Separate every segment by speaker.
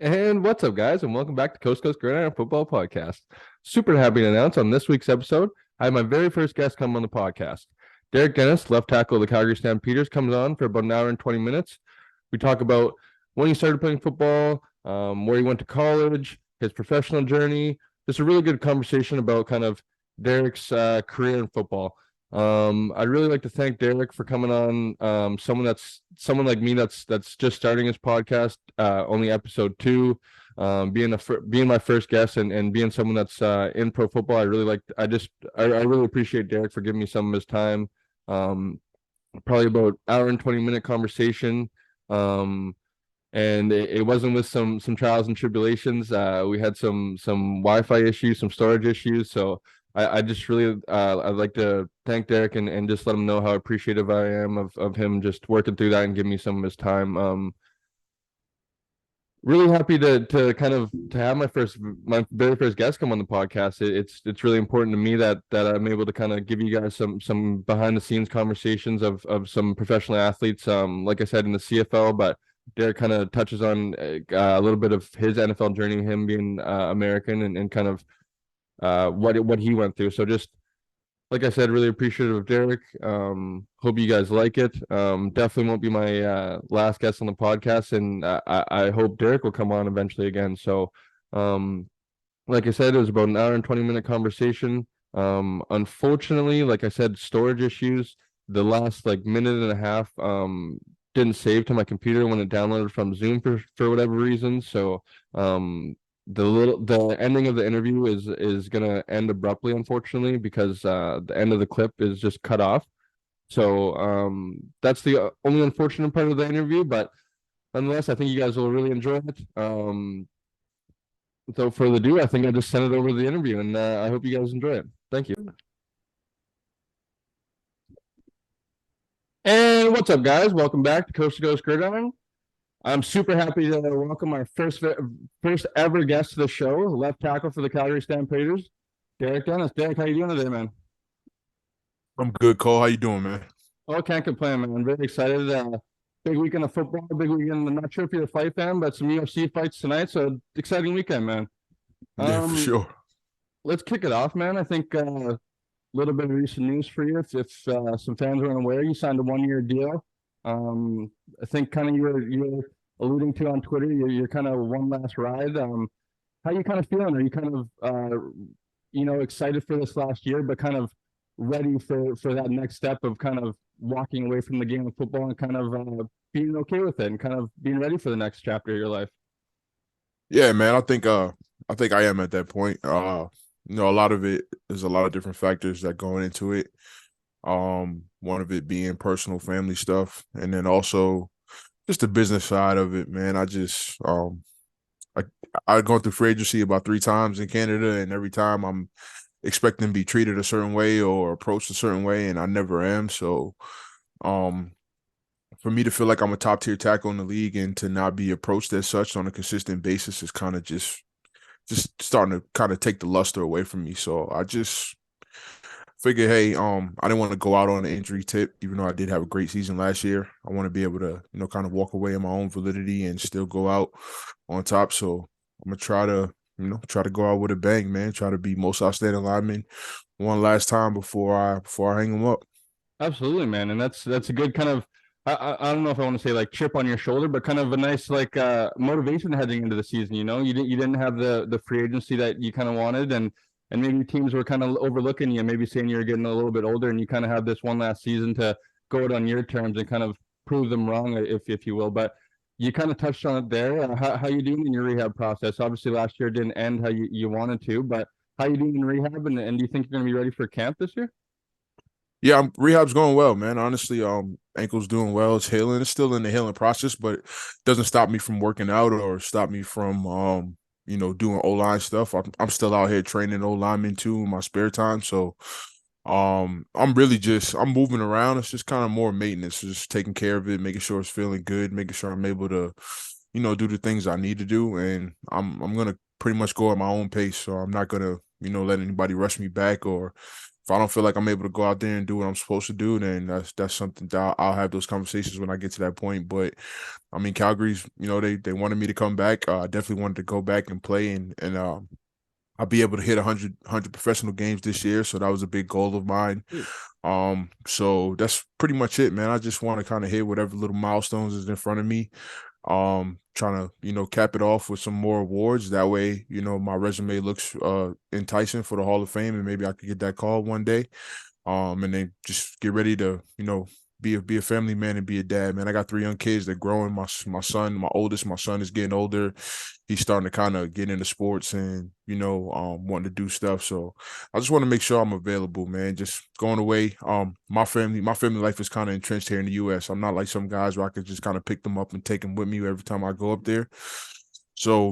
Speaker 1: And what's up, guys, and welcome back to Coast Coast Gridiron Football Podcast. Super happy to announce on this week's episode, I have my very first guest come on the podcast. Derek Dennis, left tackle of the Calgary Stampeders, comes on for about an hour and 20 minutes. We talk about when he started playing football, where he went to college, his professional journey. Just a really good conversation about kind of Derek's career in football. I'd really like to thank Derek for coming on. Someone like me that's just starting his podcast, only episode 2. Being my first guest and being someone that's in pro football, I really appreciate Derek for giving me some of his time. Um, Probably about hour and 20-minute conversation. And it wasn't with some trials and tribulations. We had some Wi-Fi issues, some storage issues. So I just really I'd like to thank Derek and just let him know how appreciative I am of him just working through that and giving me some of his time. Really happy to kind of to have my very first guest come on the podcast. It's really important to me that I'm able to kind of give you guys some behind the scenes conversations of some professional athletes. Like I said, in the CFL, but Derek kind of touches on a little bit of his NFL journey, him being American and kind of what he went through. So just like I said, really appreciative of Derek. Hope you guys like it. Definitely won't be my last guest on the podcast, and I hope Derek will come on eventually again. So, like I said, it was about an hour and 20-minute conversation. Unfortunately, like I said, storage issues. The last like minute and a half didn't save to my computer when it downloaded from Zoom for whatever reason. So the ending of the interview is gonna end abruptly, unfortunately, because the end of the clip is just cut off. So that's the only unfortunate part of the interview, but nonetheless, I think you guys will really enjoy it. Without further ado, I think I just sent it over to the interview, and I hope you guys enjoy it. Thank you. And what's up, guys? Welcome back to Coast to Coast Gridiron. I'm super happy to welcome our first ever guest to the show, left tackle for the Calgary Stampeders, Derek Dennis. Derek, how you doing today, man?
Speaker 2: I'm good, Cole. How you doing, man?
Speaker 1: Oh, can't complain, man. I'm very excited. Big weekend of football, big weekend. I'm not sure if you're a fight fan, but some UFC fights tonight, so exciting weekend, man.
Speaker 2: Yeah, for
Speaker 1: Um,
Speaker 2: sure.
Speaker 1: let's kick it off, man. I think a little bit of recent news for you. If some fans are unaware, you signed a 1-year deal. I think kind of you were alluding to on Twitter. You're kind of one last ride. How you kind of feeling? Are you kind of excited for this last year, but kind of ready for that next step of kind of walking away from the game of football and kind of being okay with it and kind of being ready for the next chapter of your life?
Speaker 2: Yeah, man. I think I am at that point. A lot of it is a lot of different factors that go into it. One of it being personal family stuff, and then also just the business side of it, man. I I've gone through free agency about 3 times in Canada, and every time I'm expecting to be treated a certain way or approached a certain way, and I never am. So, um, for me to feel like I'm a top tier tackle in the league and to not be approached as such on a consistent basis is kind of just starting to kind of take the luster away from me. So I just figured, hey, I didn't want to go out on an injury tip, even though I did have a great season last year. I want to be able to, kind of walk away in my own validity and still go out on top. So I'm gonna try to go out with a bang, man. Try to be most outstanding lineman one last time before I hang them up.
Speaker 1: Absolutely, man, and that's a good kind of I don't know if I want to say like chip on your shoulder, but kind of a nice like motivation heading into the season. You didn't have the free agency that you kind of wanted, and maybe teams were kind of overlooking you, maybe saying you're getting a little bit older, and you kind of have this one last season to go it on your terms and kind of prove them wrong, if you will. But you kind of touched on it there. How you doing in your rehab process? Obviously, last year didn't end how you wanted to, but how you doing in rehab, and do you think you're going to be ready for camp this year?
Speaker 2: Yeah, rehab's going well, man. Honestly, ankle's doing well. It's healing. It's still in the healing process, but it doesn't stop me from working out or stop me from doing O line stuff. I'm still out here training O linemen too in my spare time. So I'm moving around. It's just kind of more maintenance, just taking care of it, making sure it's feeling good, making sure I'm able to, do the things I need to do. And I'm gonna pretty much go at my own pace. So I'm not gonna, let anybody rush me back or if I don't feel like I'm able to go out there and do what I'm supposed to do, then that's something that I'll have those conversations when I get to that point. But I mean, Calgary's, they wanted me to come back. I definitely wanted to go back and play, and I'll be able to hit 100 professional games this year. So that was a big goal of mine. So that's pretty much it, man. I just want to kind of hit whatever little milestones is in front of me. Trying to, cap it off with some more awards. That way, my resume looks enticing for the Hall of Fame, and maybe I could get that call one day. And then just get ready to, be a family man and be a dad, man. I got 3 young kids. They're growing. My son, my son is getting older. He's starting to kind of get into sports and, wanting to do stuff. So I just want to make sure I'm available, man. Just going away. My family life is kind of entrenched here in the US. I'm not like some guys where I could just kind of pick them up and take them with me every time I go up there. So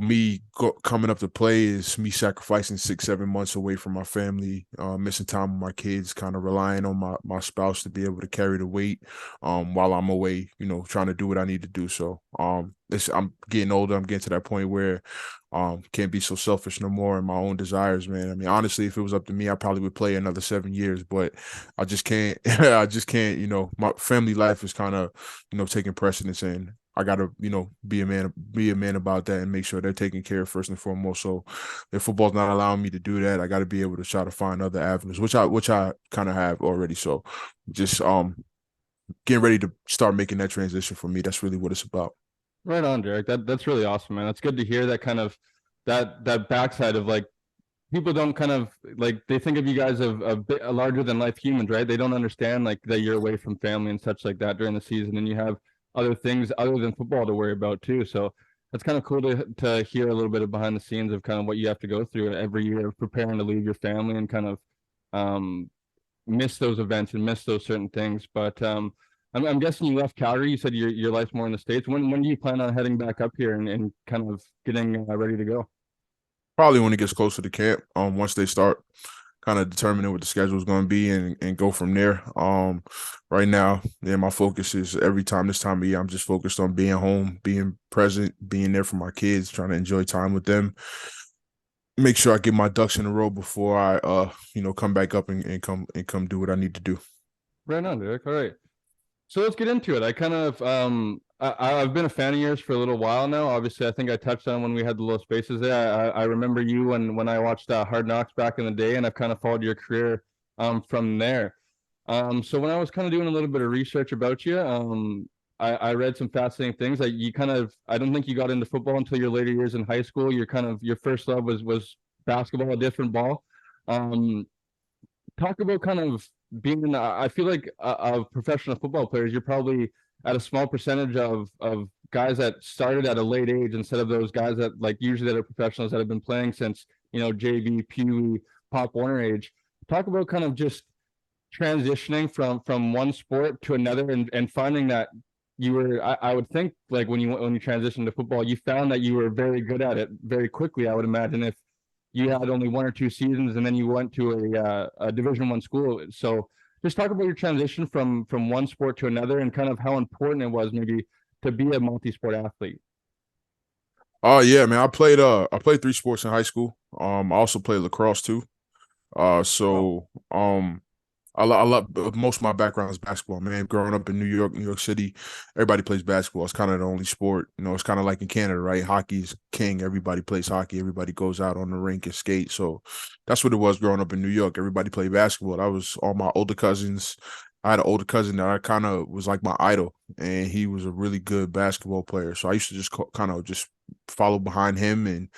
Speaker 2: coming up to play is me sacrificing 6-7 months away from my family, missing time with my kids, kind of relying on my spouse to be able to carry the weight while I'm away, trying to do what I need to do. So I'm getting older. I'm getting to that point where can't be so selfish no more in my own desires, man. I mean, honestly, if it was up to me, I probably would play another 7 years, but I just can't. I just can't. My family life is kind of taking precedence, and I gotta, be a man about that and make sure they're taken care of first and foremost. So if football's not allowing me to do that, I gotta be able to try to find other avenues, which I kind of have already. So just getting ready to start making that transition for me. That's really what it's about.
Speaker 1: Right on, Derek. That's really awesome, man. That's good to hear that kind of that backside of like people don't kind of like they think of you guys of a bit larger than life humans, right? They don't understand like that you're away from family and such like that during the season, and you have other things other than football to worry about too. So that's kind of cool to hear a little bit of behind the scenes of kind of what you have to go through every year of preparing to leave your family and kind of um miss those events and miss those certain things. But I'm guessing you left Calgary. You said your life's more in the States. When do you plan on heading back up here and kind of getting ready to go?
Speaker 2: Probably when it gets closer to camp. Once they start kind of determining what the schedule is going to be and go from there. Right now, yeah, my focus is every time this time of year, I'm just focused on being home, being present, being there for my kids, trying to enjoy time with them. Make sure I get my ducks in a row before I come back up and come do what I need to do.
Speaker 1: Right on, Derek. All right. So let's get into it. I kind of I've been a fan of yours for a little while now. Obviously, I think I touched on when we had the little spaces there. I remember you when I watched Hard Knocks back in the day, and I've kind of followed your career from there. So when I was kind of doing a little bit of research about you, I read some fascinating things. Like you kind of I don't think you got into football until your later years in high school. Your first love was basketball, a different ball. Um, Talk about kind of being in I feel like of professional football players, you're probably at a small percentage of guys that started at a late age instead of those guys that like usually that are professionals that have been playing since JV, Pee Pop Warner age. Talk about kind of just transitioning from one sport to another and finding that you were I would think like when you transitioned to football, you found that you were very good at it very quickly. I would imagine if you had only 1 or 2 seasons and then you went to a Division I school. So just talk about your transition from one sport to another and kind of how important it was maybe to be a multi-sport athlete.
Speaker 2: Oh yeah, man. I played 3 sports in high school. I also played lacrosse too.
Speaker 1: Oh,
Speaker 2: So I love most of my background is basketball, man. Growing up in New York City, everybody plays basketball. It's kind of the only sport, it's kind of like in Canada, right? Hockey's king. Everybody plays hockey. Everybody goes out on the rink and skate. So that's what it was growing up in New York. Everybody played basketball. That was all my older cousins. I had an older cousin that I kind of was like my idol, and he was a really good basketball player. So I used to just kind of just follow behind him and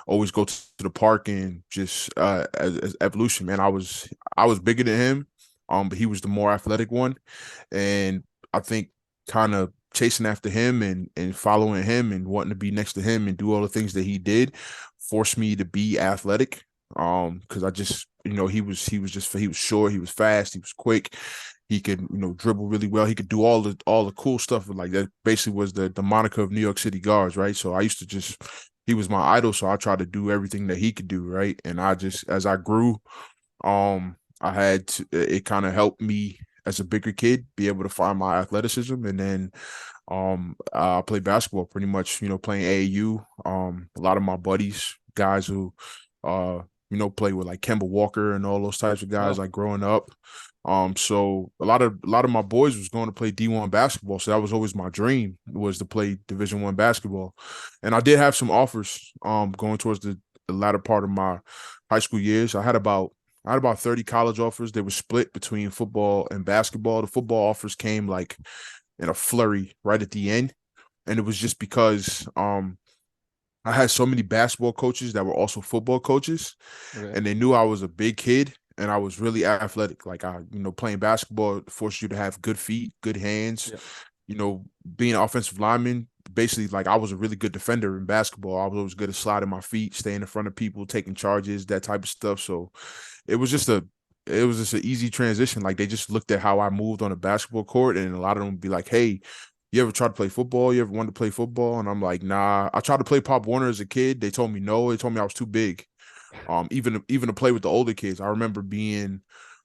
Speaker 2: always go to the park and just as evolution, man. I was bigger than him, but he was the more athletic one. And I think kind of chasing after him and following him and wanting to be next to him and do all the things that he did forced me to be athletic. Because I just, he was short, he was fast, he was quick, he could, dribble really well, he could do all the cool stuff. Like that basically was the moniker of New York City guards, right? So I used to just he was my idol, so I tried to do everything that he could do, right? And I just as I grew, I had to, it kind of helped me as a bigger kid be able to find my athleticism. And then I played basketball pretty much, playing AAU. A lot of my buddies, guys who play with like Kemba Walker and all those types of guys
Speaker 1: Oh,
Speaker 2: like growing up. So a lot of my boys was going to play D1 basketball. So that was always my dream, was to play Division I basketball. And I did have some offers going towards the latter part of my high school years. I had about 30 college offers. They were split between football and basketball. The football offers came like in a flurry right at the end. And it was just because I had so many basketball coaches that were also football coaches,
Speaker 1: okay.
Speaker 2: and they knew I was a big kid and I was really athletic. Like playing basketball forced you to have good feet, good hands.
Speaker 1: Yeah.
Speaker 2: Being an offensive lineman, basically, like, I was a really good defender in basketball. I was always good at sliding my feet, staying in front of people, taking charges, that type of stuff. So it was just an easy transition. Like, they just looked at how I moved on a basketball court, and a lot of them would be like, "Hey, you ever tried to play football? You ever wanted to play football?" And I'm like, "Nah." I tried to play Pop Warner as a kid. They told me no. They told me I was too big. Even to play with the older kids. I remember being,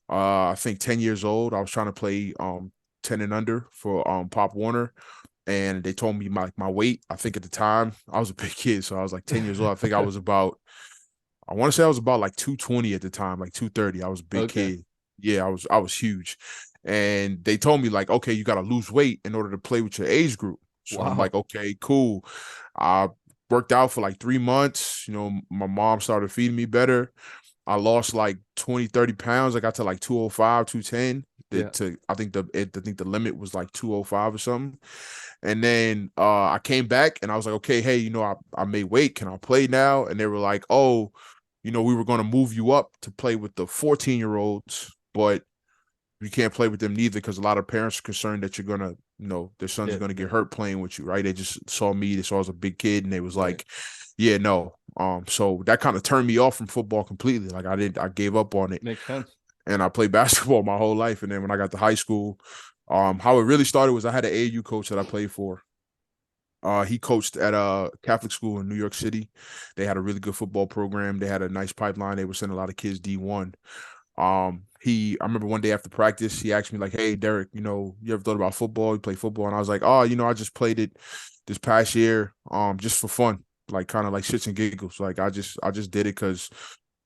Speaker 2: I think 10 years old. I was trying to play 10 and under for Pop Warner, and they told me my weight. I think at the time I was a big kid, so I was like 10 years old. I think I want to say I was about like 220 at the time, like 230. I was a big
Speaker 1: Okay.
Speaker 2: kid. Yeah, I was huge. And they told me, like, okay, you got to lose weight in order to play with your age group. So I'm
Speaker 1: Wow.
Speaker 2: like, okay, cool. I worked out for like 3 months. My mom started feeding me better. I lost like 20, 30 pounds. I got to like 205, 210.
Speaker 1: Yeah.
Speaker 2: I think the limit was like 205 or something. And then I came back and I was like, okay, hey, I made weight. Can I play now? And they were like, oh, we were going to move you up to play with the 14-year-olds, but you can't play with them neither, because a lot of parents are concerned that you're going to, their sons are
Speaker 1: Yeah.
Speaker 2: going to get hurt playing with you, right? They just saw me, they saw I was a big kid, and they was
Speaker 1: Right.
Speaker 2: like, yeah, no. So that kind of turned me off from football completely. Like, I gave up on it,
Speaker 1: Makes sense.
Speaker 2: and I played basketball my whole life. And then when I got to high school, how it really started was I had an AAU coach that I played for. He coached at a Catholic school in New York City. They had a really good football program. They had a nice pipeline. They were sending a lot of kids D1. I remember one day after practice, he asked me like, "Hey, Derek, you ever thought about football? You play football?" And I was like, "Oh, I just played it this past year, just for fun, like kind of like shits and giggles. Like, I just did it because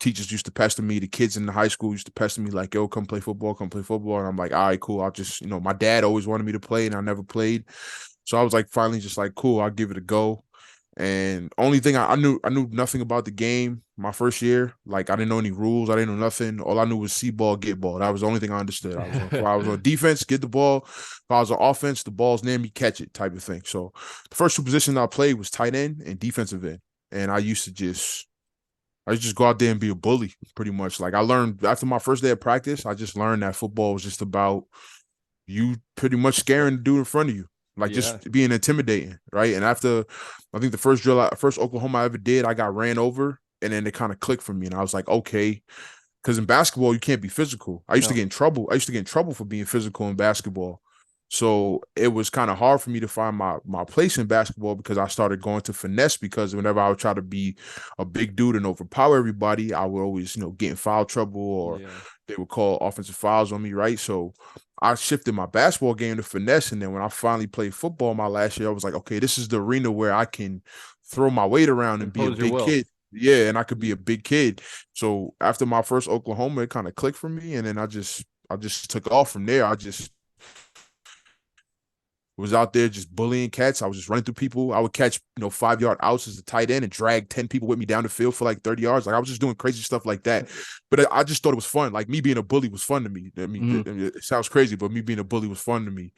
Speaker 2: teachers used to pester me. The kids in the high school used to pester me like, 'Yo, come play football, come play football.'" And I'm like, "All right, cool. I'll just, my dad always wanted me to play, and I never played. So I was like, finally, just like, cool, I'll give it a go." And only thing I knew nothing about the game my first year. Like, I didn't know any rules. I didn't know nothing. All I knew was see ball, get ball. That was the only thing I understood. I was on defense, get the ball. If I was on offense, the ball's near me, catch it, type of thing. So the first two positions I played was tight end and defensive end. And I just go out there and be a bully, pretty much. Like, I learned after my first day of practice, I just learned that football was just about you pretty much scaring the dude in front of you, like
Speaker 1: Yeah.
Speaker 2: just being intimidating, right? And after, I think the first Oklahoma I ever did, I got ran over, and then it kind of clicked for me, and I was like, okay, because in basketball you can't be physical. I used to
Speaker 1: No.
Speaker 2: get in trouble. I used to get in trouble for being physical in basketball. So it was kind of hard for me to find my place in basketball, because I started going to finesse, because whenever I would try to be a big dude and overpower everybody, I would always, get in foul trouble, or
Speaker 1: Yeah.
Speaker 2: they would call offensive fouls on me, right? So I shifted my basketball game to finesse. And then when I finally played football my last year, I was like, okay, this is the arena where I can throw my weight around and be a
Speaker 1: Impose your
Speaker 2: big
Speaker 1: will.
Speaker 2: kid. Yeah, and I could be a big kid. So after my first Oklahoma, it kind of clicked for me, and then I just took off from there. I just was out there just bullying cats. I was just running through people. I would catch, 5-yard outs as a tight end and drag 10 people with me down the field for like 30 yards. Like, I was just doing crazy stuff like that. But I just thought it was fun. Like, me being a bully was fun to me. I mean,
Speaker 1: Mhm.
Speaker 2: it sounds crazy, but me being a bully was fun to me.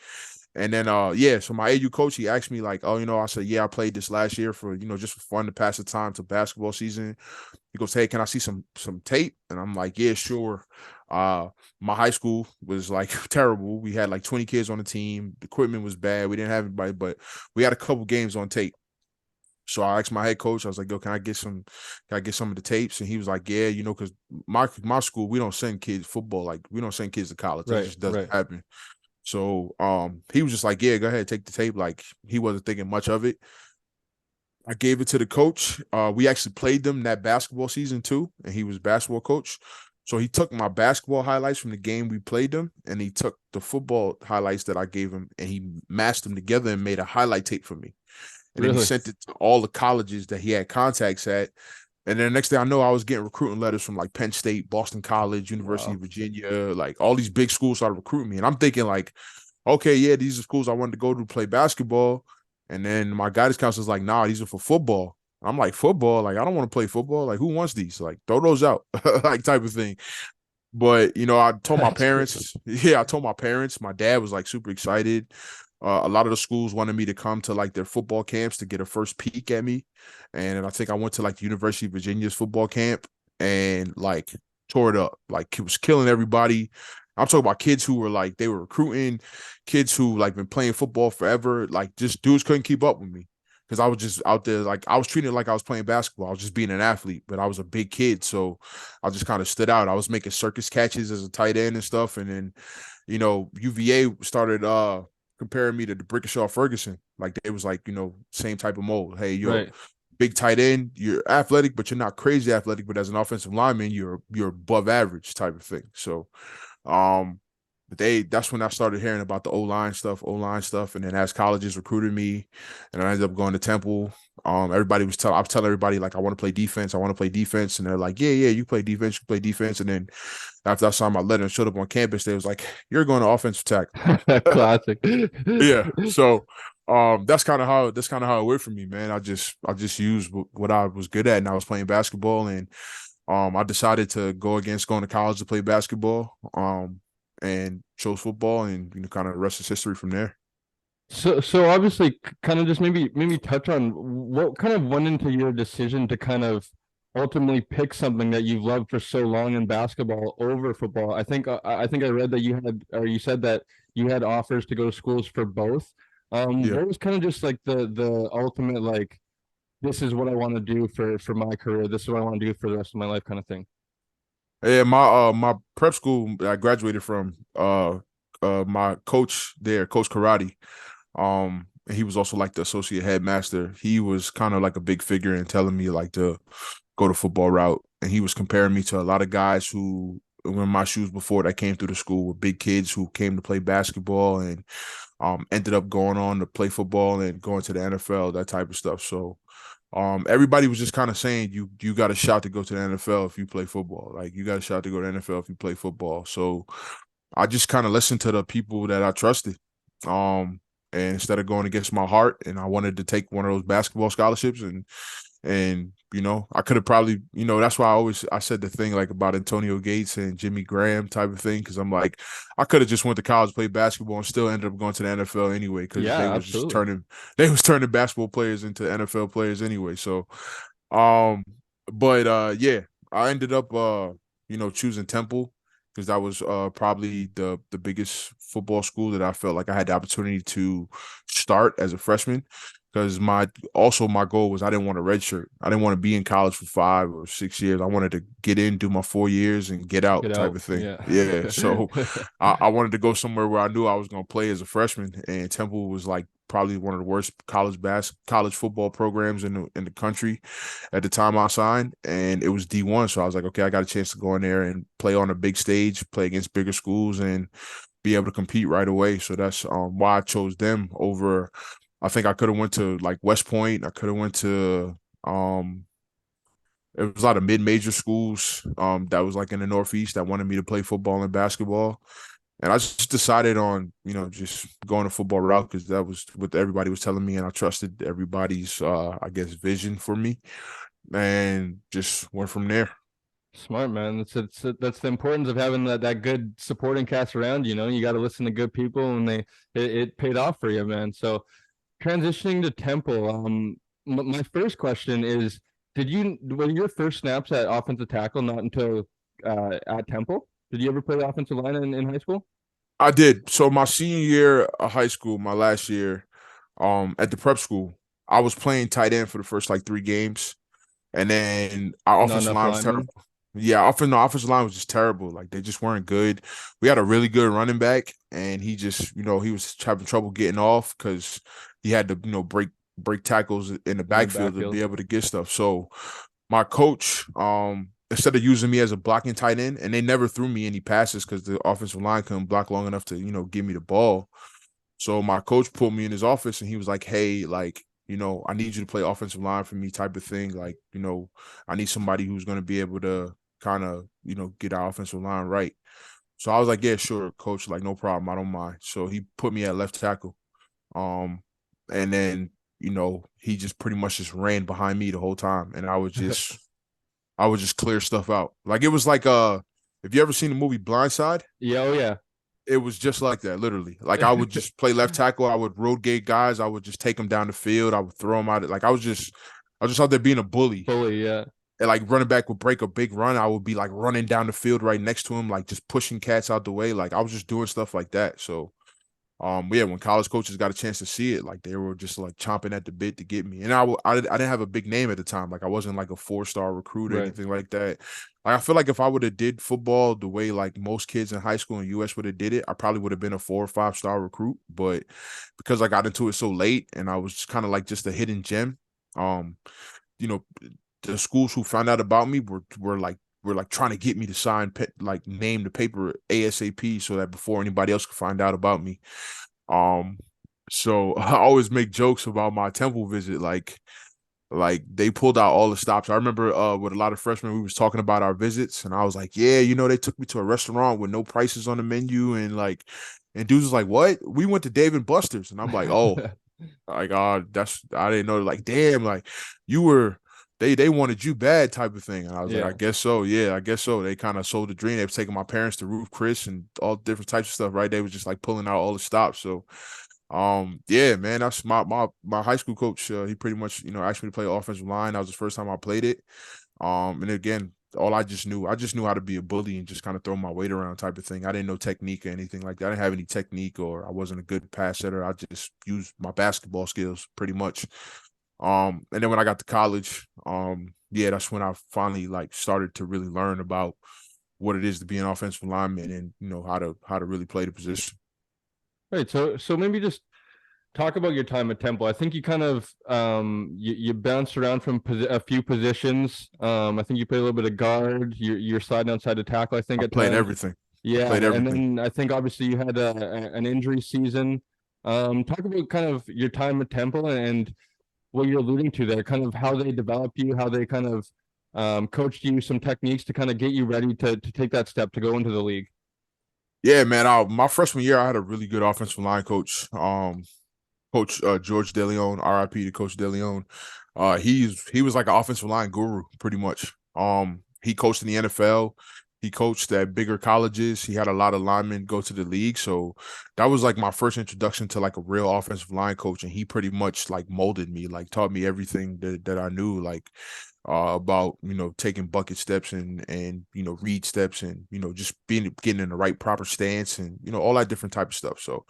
Speaker 2: And then, yeah, so my AU coach, he asked me like, "Oh, I said, yeah, I played this last year for, just for fun, to pass the time to basketball season." He goes, "Hey, can I see some tape?" And I'm like, "Yeah, sure." Uh, my high school was like terrible. We had like 20 kids on the team. The equipment was bad. We didn't have anybody, but we had a couple games on tape. So I asked my head coach, I was like, "Yo, can I get some of the tapes?" And he was like, "Yeah, because my school, we don't send kids football. Like, we don't send kids to college. It
Speaker 1: Right.
Speaker 2: just doesn't
Speaker 1: Right.
Speaker 2: happen." So he was just like, "Yeah, go ahead, take the tape." Like, he wasn't thinking much of it. I gave it to the coach. We actually played them that basketball season too, and he was basketball coach. So he took my basketball highlights from the game we played them, and he took the football highlights that I gave him, and he mashed them together and made a highlight tape for me. And then he
Speaker 1: Really.
Speaker 2: sent it to all the colleges that he had contacts at. And then the next thing I know, I was getting recruiting letters from like Penn State, Boston College, University
Speaker 1: Wow.
Speaker 2: of Virginia, like all these big schools started recruiting me. And I'm thinking like, okay, yeah, these are schools I wanted to go to play basketball. And then my guidance counselor's like, nah, these are for football. I'm like, football? Like, I don't want to play football. Like, who wants these? Like, throw those out, like type of thing. But I told my
Speaker 1: That's crazy.
Speaker 2: parents. Yeah, I told my parents. My dad was like super excited. A lot of the schools wanted me to come to like their football camps to get a first peek at me, and I think I went to like the University of Virginia's football camp and like tore it up. Like it was killing everybody. I'm talking about kids who were like they were recruiting, kids who like been playing football forever. Like just dudes couldn't keep up with me because I was just out there like I was treated like I was playing basketball. I was just being an athlete, but I was a big kid, so I just kind of stood out. I was making circus catches as a tight end and stuff, and then UVA started comparing me to the Brickashaw Ferguson. Like it was like same type of mold. Hey, you're
Speaker 1: Right.
Speaker 2: big tight end, you're athletic, but you're not crazy athletic. But as an offensive lineman, you're above average type of thing. So but that's when I started hearing about the O line stuff, and then as colleges recruited me, and I ended up going to Temple. Everybody I was telling everybody like I want to play defense, and they're like, yeah, you play defense, and then after I saw my letter and showed up on campus, they was like, you're going to offensive tackle.
Speaker 1: Classic.
Speaker 2: Yeah, so that's kind of how it went for me, man. I just used what I was good at, and I was playing basketball, and I decided to go against going to college to play basketball. And chose football, and kind of the rest is history from there.
Speaker 1: So obviously, kind of just maybe touch on what kind of went into your decision to kind of ultimately pick something that you've loved for so long in basketball over football. I think I read that you had, or you said that you had offers to go to schools for both.
Speaker 2: Yeah,
Speaker 1: What was kind of just like the ultimate like this is what I want to do for my career. This is what I want to do for the rest of my life kind of thing.
Speaker 2: yeah. My prep school I graduated from. My coach there, Coach Karate. And he was also like the associate headmaster. He was kind of like a big figure in telling me like to go the football route, and he was comparing me to a lot of guys who were in my shoes before that came through the school with big kids who came to play basketball and ended up going on to play football and going to the NFL, that type of stuff. So everybody was just kind of saying you got a shot to go to the NFL if you play football. Like you got a shot to go to the NFL if you play football. So I just kind of listened to the people that I trusted. And instead of going against my heart, and I wanted to take one of those basketball scholarships, and I could have probably, that's why I said the thing like about Antonio Gates and Jimmy Graham type of thing, because I'm like, I could have just went to college, played basketball, and still ended up going to the NFL anyway, because
Speaker 1: Yeah, absolutely.
Speaker 2: they was turning basketball players into NFL players anyway. So um, but yeah, I ended up choosing Temple because that was probably the biggest football school that I felt like I had the opportunity to start as a freshman. Because my goal was I didn't want a red shirt. I didn't want to be in college for 5 or 6 years. I wanted to get in, do my 4 years, and get out
Speaker 1: Get
Speaker 2: type
Speaker 1: out.
Speaker 2: of thing.
Speaker 1: Yeah.
Speaker 2: Yeah. So I wanted to go somewhere where I knew I was going to play as a freshman, and Temple was like probably one of the worst college football programs in the country at the time I signed, and it was D1. So I was like, okay, I got a chance to go in there and play on a big stage, play against bigger schools, and be able to compete right away. So that's why I chose them over. I think I could have went to like West Point. I could have went to it was a lot of mid-major schools that was like in the Northeast that wanted me to play football and basketball. And I just decided on, just going the football route because that was what everybody was telling me, and I trusted everybody's, I guess, vision for me, and just went from there.
Speaker 1: Smart man. That's the importance of having that good supporting cast around. You got to listen to good people, and it paid off for you, man. So transitioning to Temple, my first question is, were your first snaps at offensive tackle not until at Temple? Did you ever play offensive line in high school?
Speaker 2: I did. So my senior year of high school, my last year, at the prep school, I was playing tight end for the first like 3 games, and then our
Speaker 1: Not
Speaker 2: offensive
Speaker 1: enough
Speaker 2: line was terrible.
Speaker 1: linemen.
Speaker 2: Yeah, the offensive line was just terrible. Like they just weren't good. We had a really good running back, and he just, he was having trouble getting off because he had to, break tackles in the
Speaker 1: In the
Speaker 2: backfield to
Speaker 1: backfield.
Speaker 2: be able to get stuff. So my coach, instead of using me as a blocking tight end, and they never threw me any passes because the offensive line couldn't block long enough to, give me the ball. So my coach pulled me in his office, and he was like, "Hey, like I need you to play offensive line for me type of thing. Like, I need somebody who's going to be able to kind of, get our offensive line right. So I was like, yeah, sure, coach, like no problem. I don't mind. So he put me at left tackle. And then, he just pretty much just ran behind me the whole time. And I would just clear stuff out. Like it was like if you ever seen the movie Blindside,
Speaker 1: Yeah, oh yeah.
Speaker 2: it was just like that, literally. Like I would just play left tackle. I would road gate guys. I would just take them down the field. I would throw them out. Like I was just out there being a bully.
Speaker 1: Fully, yeah.
Speaker 2: And like running back would break a big run. I would be like running down the field right next to him, like just pushing cats out the way. Like I was just doing stuff like that. So yeah, when college coaches got a chance to see it, like they were just like chomping at the bit to get me. And I didn't have a big name at the time. Like I wasn't like a 4-star recruit or
Speaker 1: Right.
Speaker 2: anything like that. Like I feel like if I would have did football the way like most kids in high school in the US would have did it, I probably would have been a 4 or 5-star recruit. But because I got into it so late and I was kind of like just a hidden gem, you know, the schools who found out about me were like trying to get me to sign name the paper ASAP so that before anybody else could find out about me. So I always make jokes about my Temple visit, like they pulled out all the stops. I remember with a lot of freshmen, we was talking about our visits, and I was like, yeah, they took me to a restaurant with no prices on the menu, and dudes was like, what? We went to Dave and Buster's, and I'm like, oh, like, I didn't know, like, damn, like you were. They wanted you bad type of thing. And I was like,
Speaker 1: Yeah.
Speaker 2: I guess so. Yeah, I guess so. They kind of sold the dream. They were taking my parents to Roof Chris and all different types of stuff, right? They was just like pulling out all the stops. So yeah, man, that's my high school coach. He pretty much, asked me to play offensive line. That was the first time I played it. And again, I just knew how to be a bully and just kind of throw my weight around type of thing. I didn't know technique or anything like that. I didn't have any technique, or I wasn't a good pass setter. I just used my basketball skills pretty much. And then when I got to college, yeah, that's when I finally like started to really learn about what it is to be an offensive lineman and how to really play the position.
Speaker 1: Right. So maybe just talk about your time at Temple. I think you kind of you bounced around from a few positions. I think you played a little bit of guard. You're sliding outside the tackle, I think,
Speaker 2: I
Speaker 1: at
Speaker 2: played
Speaker 1: times.
Speaker 2: everything.
Speaker 1: Yeah,
Speaker 2: Played
Speaker 1: and
Speaker 2: everything.
Speaker 1: then I think obviously you had an injury season. Talk about kind of your time at Temple and what you're alluding to there, kind of how they developed you, how they kind of coached you, some techniques to kind of get you ready to take that step to go into the league.
Speaker 2: Yeah, man. My freshman year, I had a really good offensive line coach. Coach George DeLeon, RIP to Coach DeLeon. He was like an offensive line guru, pretty much. He coached in the NFL. He coached at bigger colleges. He had a lot of linemen go to the league. So that was like my first introduction to like a real offensive line coach. And he pretty much like molded me, like taught me everything that I knew, like about, taking bucket steps and read steps and, just getting in the right proper stance and, all that different type of stuff. So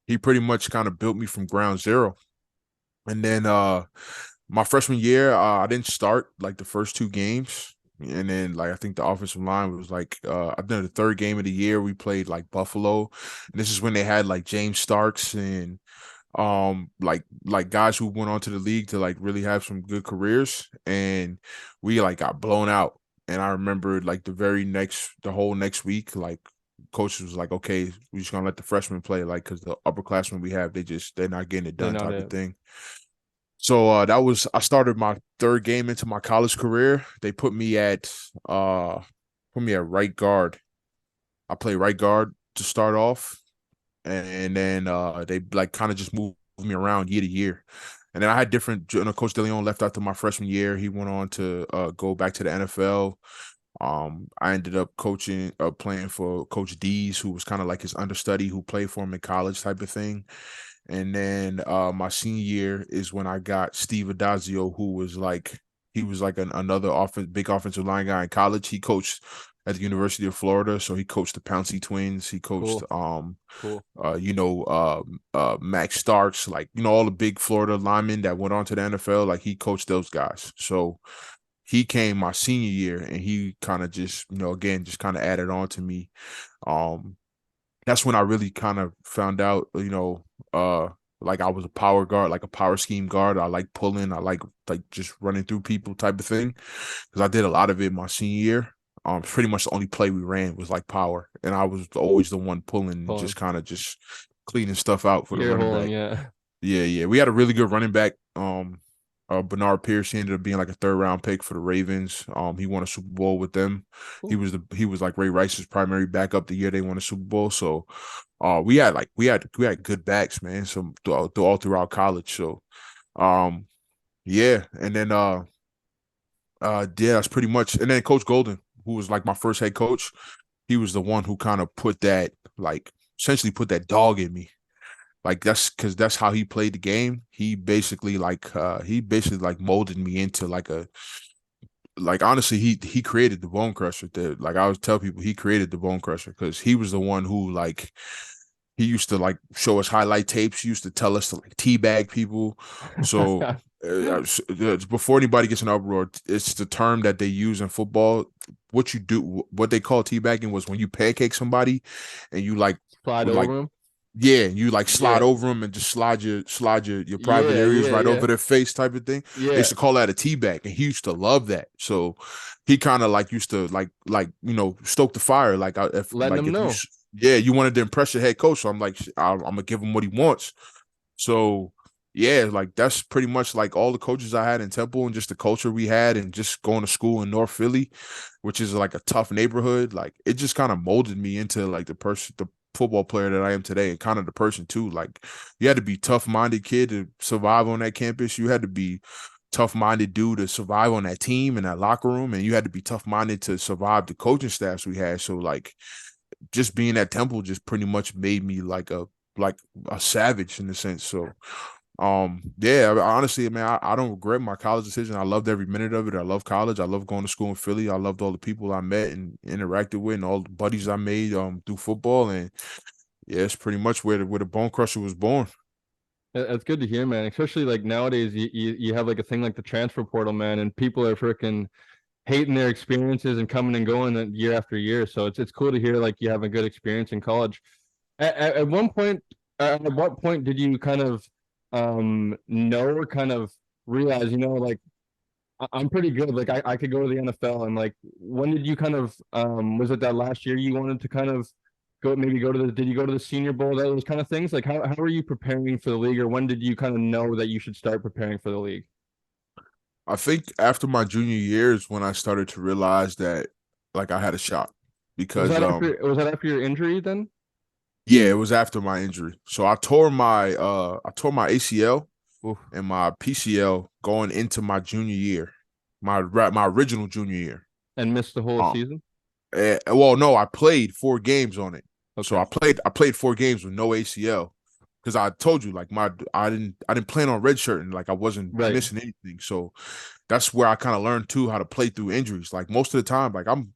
Speaker 2: he pretty much kind of built me from ground zero. And then my freshman year, I didn't start like the first 2 games. And then like I think the offensive line was like I think the third game of the year we played like Buffalo. And this is when they had like James Starks and like guys who went on to the league to like really have some good careers, and we like got blown out. And I remember like the whole next week, like coach was like, okay, we're just gonna let the freshmen play, like because the upperclassmen we have, they're not getting it
Speaker 1: They're
Speaker 2: done
Speaker 1: not
Speaker 2: type of
Speaker 1: it.
Speaker 2: thing. So I started my third game into my college career. They put me at right guard. I play right guard to start off, and then they like kind of just moved me around year to year. And then I had different. Coach DeLeon left after my freshman year. He went on to go back to the NFL. I ended up playing for Coach Dees, who was kind of like his understudy, who played for him in college type of thing. And then my senior year is when I got Steve Adazio, who was like another big offensive line guy in college. He coached at the University of Florida, so he coached the Pouncey Twins. He coached
Speaker 1: Cool.
Speaker 2: Max Starks, like all the big Florida linemen that went on to the NFL. Like he coached those guys. So he came my senior year, and he kind of just again just kind of added on to me. That's when I really kind of found out, like I was a power guard, like a power scheme guard. I like pulling, I like just running through people type of thing, because I did a lot of it my senior year. Pretty much the only play we ran was like power, and I was always the one pulling and just kind of just cleaning stuff out for the
Speaker 1: Ear
Speaker 2: running
Speaker 1: holing,
Speaker 2: back.
Speaker 1: yeah.
Speaker 2: Yeah, we had a really good running back Bernard Pierce, he ended up being like a third round pick for the Ravens. He won a Super Bowl with them.
Speaker 1: Cool.
Speaker 2: He was like Ray Rice's primary backup the year they won a Super Bowl. So we had good backs, man. So all throughout college. So um yeah, and then yeah, that's pretty much. And then Coach Golden, who was like my first head coach, he was the one who kind of put that, like, essentially put that dog in me. Like, that's because that's how he played the game. He basically like molded me into like a, like, honestly, he created the bone crusher. That, like, I always tell people, he created the bone crusher because he was the one who, like, he used to like show us highlight tapes. He used to tell us to like teabag people. So before anybody gets an uproar, it's the term that they use in football. What they call teabagging was when you pancake somebody and you like
Speaker 1: Slide
Speaker 2: would like,
Speaker 1: over him.
Speaker 2: yeah, you like slide
Speaker 1: Yeah.
Speaker 2: over them and just your private
Speaker 1: Yeah.
Speaker 2: areas
Speaker 1: Yeah.
Speaker 2: right
Speaker 1: Yeah.
Speaker 2: over their face type of thing. They used
Speaker 1: Yeah.
Speaker 2: to call that a teabag, and he used to love that. So he kind of like used to like stoke the fire. Like,
Speaker 1: Letting him
Speaker 2: if you
Speaker 1: know.
Speaker 2: yeah, you wanted to impress your head coach, so I'm like, I'm gonna give him what he wants. So yeah, like that's pretty much like all the coaches I had in Temple and just the culture we had and just going to school in North Philly, which is like a tough neighborhood. Like, it just kind of molded me into like the football player that I am today, and kind of the person too. Like, you had to be tough-minded kid to survive on that campus. You had to be tough-minded dude to survive on that team and that locker room, and you had to be tough-minded to survive the coaching staffs we had. So like, just being at Temple just pretty much made me like a savage in a sense. So yeah, honestly, man, I don't regret my college decision. I loved every minute of it. I love college. I love going to school in Philly. I loved all the people I met and interacted with and all the buddies I made through football. And yeah, it's pretty much where the Bone Crusher was born.
Speaker 1: That's good to hear, man. Especially like nowadays, you have like a thing like the transfer portal, man, and people are freaking hating their experiences and coming and going year after year. So it's cool to hear like you have a good experience in college. At one point, at what point did you kind of know or kind of realize, like I'm pretty good, like I could go to the NFL, and like when did you kind of was it that last year you wanted to kind of go to the did you go to the Senior Bowl, those kind of things? Like how are you preparing for the league, or when did you kind of know that you should start preparing for the league?
Speaker 2: I think after my junior year is when I started to realize that like I had a shot because
Speaker 1: Was that after your injury then?
Speaker 2: yeah, it was after my injury. So I tore my ACL
Speaker 1: Oof.
Speaker 2: and my PCL going into my junior year, my original junior year.
Speaker 1: And missed the whole
Speaker 2: Um,
Speaker 1: season?
Speaker 2: well, no, I played 4 games on it. So
Speaker 1: Okay.
Speaker 2: I played 4 games with no ACL because I told you like I didn't plan on redshirting, like I wasn't
Speaker 1: Right.
Speaker 2: missing anything. So that's where I kind of learned too how to play through injuries. Like most of the time, like I'm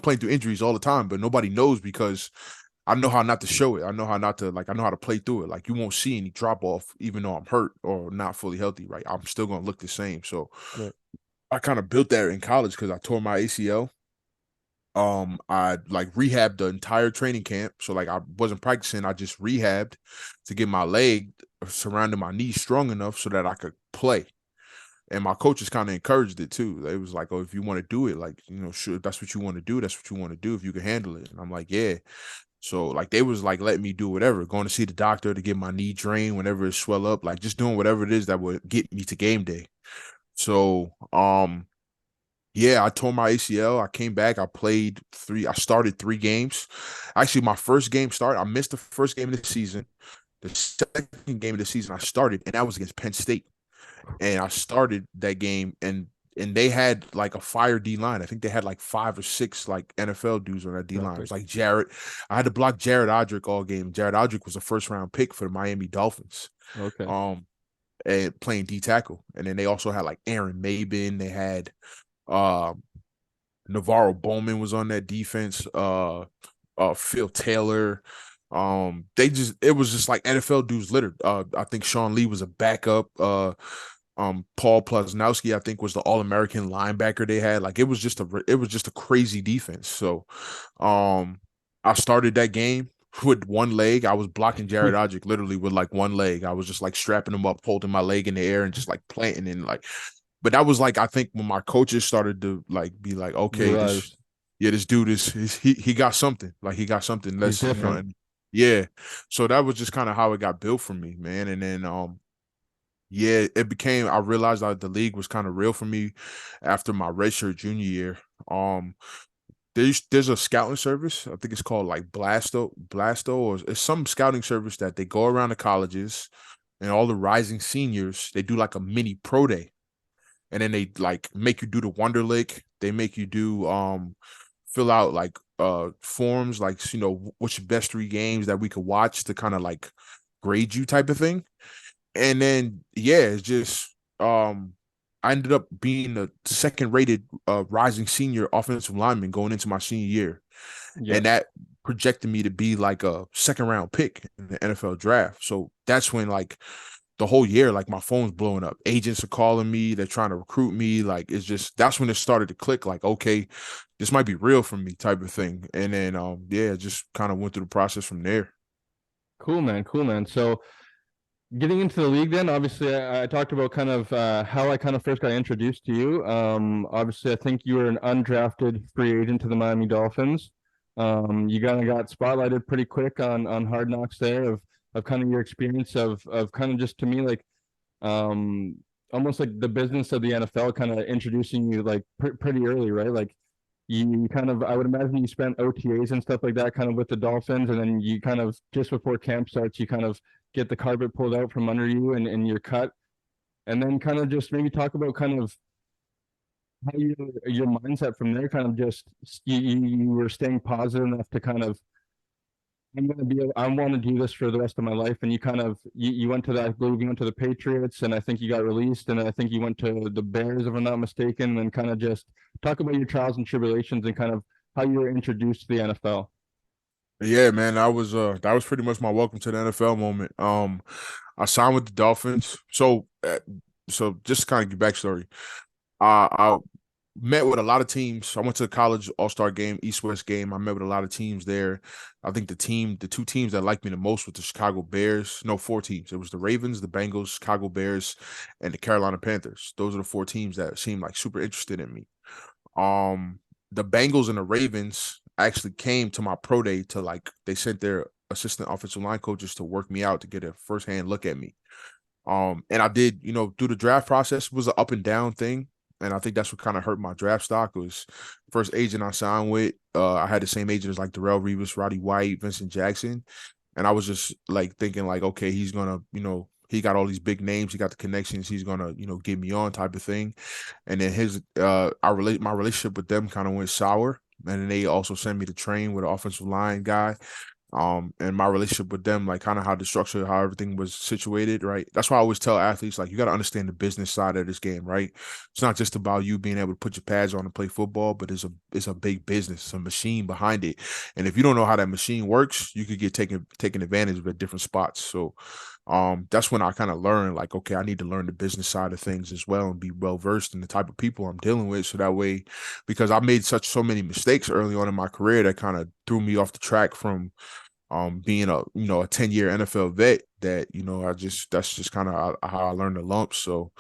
Speaker 2: playing through injuries all the time, but nobody knows because I know how not to show it. I know how not to like I know how to play through it. Like, you won't see any drop off even though I'm hurt or not fully healthy, right? I'm still gonna look the same. So
Speaker 1: Right.
Speaker 2: I kind of built that in college because I tore my ACL. I like rehabbed the entire training camp. So like I wasn't practicing, I just rehabbed to get my leg surrounding my knee strong enough so that I could play. And my coaches kind of encouraged it too. They was like, "Oh, if you want to do it, like, sure, that's what you want to do. That's what you want to do. If you can handle it." And I'm like, "Yeah." So like they was like letting me do whatever, going to see the doctor to get my knee drained whenever it swell up, like just doing whatever it is that would get me to game day. So yeah, I tore my ACL. I came back. I started 3 games. Actually, my first game started. I missed the first game of the season. The second game of the season I started, and that was against Penn State. And I started that game, and they had like a fire D line. I think they had like 5 or 6 like NFL dudes on that D line. It was
Speaker 1: Perfect.
Speaker 2: like Jared. I had to block Jared Odrick all game. Jared Odrick was a first round pick for the Miami Dolphins.
Speaker 1: Okay.
Speaker 2: Um, and playing D tackle. And then they also had like Aaron Maben. They had uh Navarro Bowman was on that defense. Phil Taylor. It was just like NFL dudes littered. I think Sean Lee was a backup. Paul Plesnowski, I think, was the All-American linebacker they had. Like, it was just a crazy defense. So, I started that game with one leg. I was blocking Jared Odrick literally with like one leg. I was just like strapping him up, holding my leg in the air, and just like planting and like. But that was like I think when my coaches started to like be like,
Speaker 1: You
Speaker 2: okay,
Speaker 1: realize
Speaker 2: this dude he got something. Like he got something.
Speaker 1: he's
Speaker 2: Let's
Speaker 1: different.
Speaker 2: and yeah. So that was just kind of how it got built for me, man. And then yeah, I realized that the league was kind of real for me after my redshirt junior year. Um, there's a scouting service. I think it's called like Blasto, or it's some scouting service that they go around the colleges and all the rising seniors. They do like a mini pro day, and then they like make you do the Wonderlic. They make you do fill out like forms, like what's your best 3 games that we could watch to kind of like grade you type of thing. And then yeah, it's just I ended up being the second rated rising senior offensive lineman going into my senior year.
Speaker 1: Yeah.
Speaker 2: And that projected me to be like a second round pick in the NFL draft. So that's when like the whole year, like my phone's blowing up. Agents are calling me, they're trying to recruit me. Like it's just that's when it started to click, like, okay, this might be real for me, type of thing. And then yeah, just kind of went through the process from there.
Speaker 1: Cool, man. Cool, man. So getting into the league, then obviously I talked about kind of how I kind of first got introduced to you. Obviously, I think you were an undrafted free agent to the Miami Dolphins. You kind of got spotlighted pretty quick on Hard Knocks there of kind of your experience of kind of just to me like um almost like the business of the NFL kind of introducing you like pretty early, right? Like you kind of, I would imagine you spent OTAs and stuff like that kind of with the Dolphins, and then you kind of just before camp starts, you kind of get the carpet pulled out from under you and you're cut, and then kind of just maybe talk about kind of how your mindset from there, kind of just you were staying positive enough to kind of I want to do this for the rest of my life. And you kind of you went to that, I believe you went to the Patriots, and I think you got released, and I think you went to the Bears, if I'm not mistaken, and kind of just talk about your trials and tribulations and kind of how you were introduced to the NFL.
Speaker 2: Yeah, man, that was pretty much my welcome to the NFL moment. I signed with the Dolphins. So just kind of give backstory. I met with a lot of teams. I went to the college all-star game, East-West game. I met with a lot of teams there. I think the 2 teams that liked me the most were the Chicago Bears. No, 4 teams. It was the Ravens, the Bengals, Chicago Bears, and the Carolina Panthers. Those are the 4 teams that seemed like super interested in me. Um, the Bengals and the Ravens actually came to my pro day to like they sent their assistant offensive line coaches to work me out to get a firsthand look at me. And I did, through the draft process was an up and down thing. And I think that's what kind of hurt my draft stock. It was first agent I signed with. I had the same agent as like Darrell Revis, Roddy White, Vincent Jackson. And I was just like thinking like, okay, he's gonna, he got all these big names, he got the connections, he's gonna, get me on type of thing. And then my relationship with them kind of went sour. And then they also sent me to train with an offensive line guy. And my relationship with them, like kind of how the structure, how everything was situated, right? That's why I always tell athletes, like, you got to understand the business side of this game, right? It's not just about you being able to put your pads on and play football, but it's a big business, it's a machine behind it. And if you don't know how that machine works, you could get taken advantage of at different spots. So that's when I kind of learned, like, okay, I need to learn the business side of things as well and be well versed in the type of people I'm dealing with. So that way, because I made so many mistakes early on in my career that kind of threw me off the track from being a 10-year NFL vet, that that's just kind of how I learned the lumps. So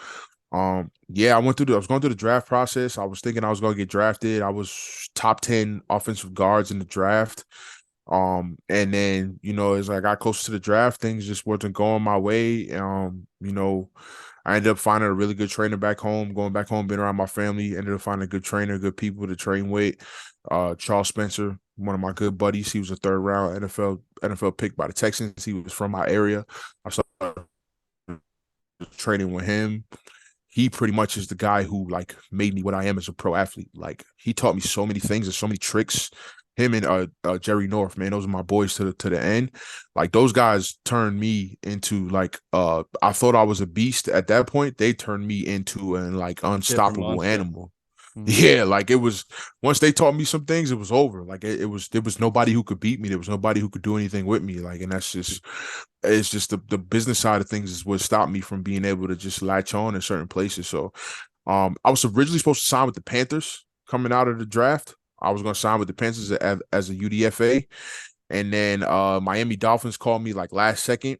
Speaker 2: yeah, I was going through the draft process. I was thinking I was going to get drafted. I was top 10 offensive guards in the draft. And then, as I got closer to the draft, things just wasn't going my way. I ended up finding a really good trainer back home, going back home, being around my family, ended up finding a good trainer, good people to train with. Charles Spencer, one of my good buddies, he was a third round NFL pick by the Texans. He was from my area. I started training with him. He pretty much is the guy who like made me what I am as a pro athlete. Like he taught me so many things and so many tricks. Him and Jerry North, man, those are my boys to the end. Like those guys turned me into like I thought I was a beast at that point. They turned me into an like
Speaker 1: Different
Speaker 2: unstoppable
Speaker 1: monster.
Speaker 2: animal.
Speaker 1: Mhm.
Speaker 2: Yeah, like it was once they taught me some things, it was over. Like there was nobody who could beat me. There was nobody who could do anything with me. Like, and that's just it's just the business side of things is what stopped me from being able to just latch on in certain places. So I was originally supposed to sign with the Panthers coming out of the draft. I was going to sign with the Panthers as a UDFA. And then Miami Dolphins called me like last second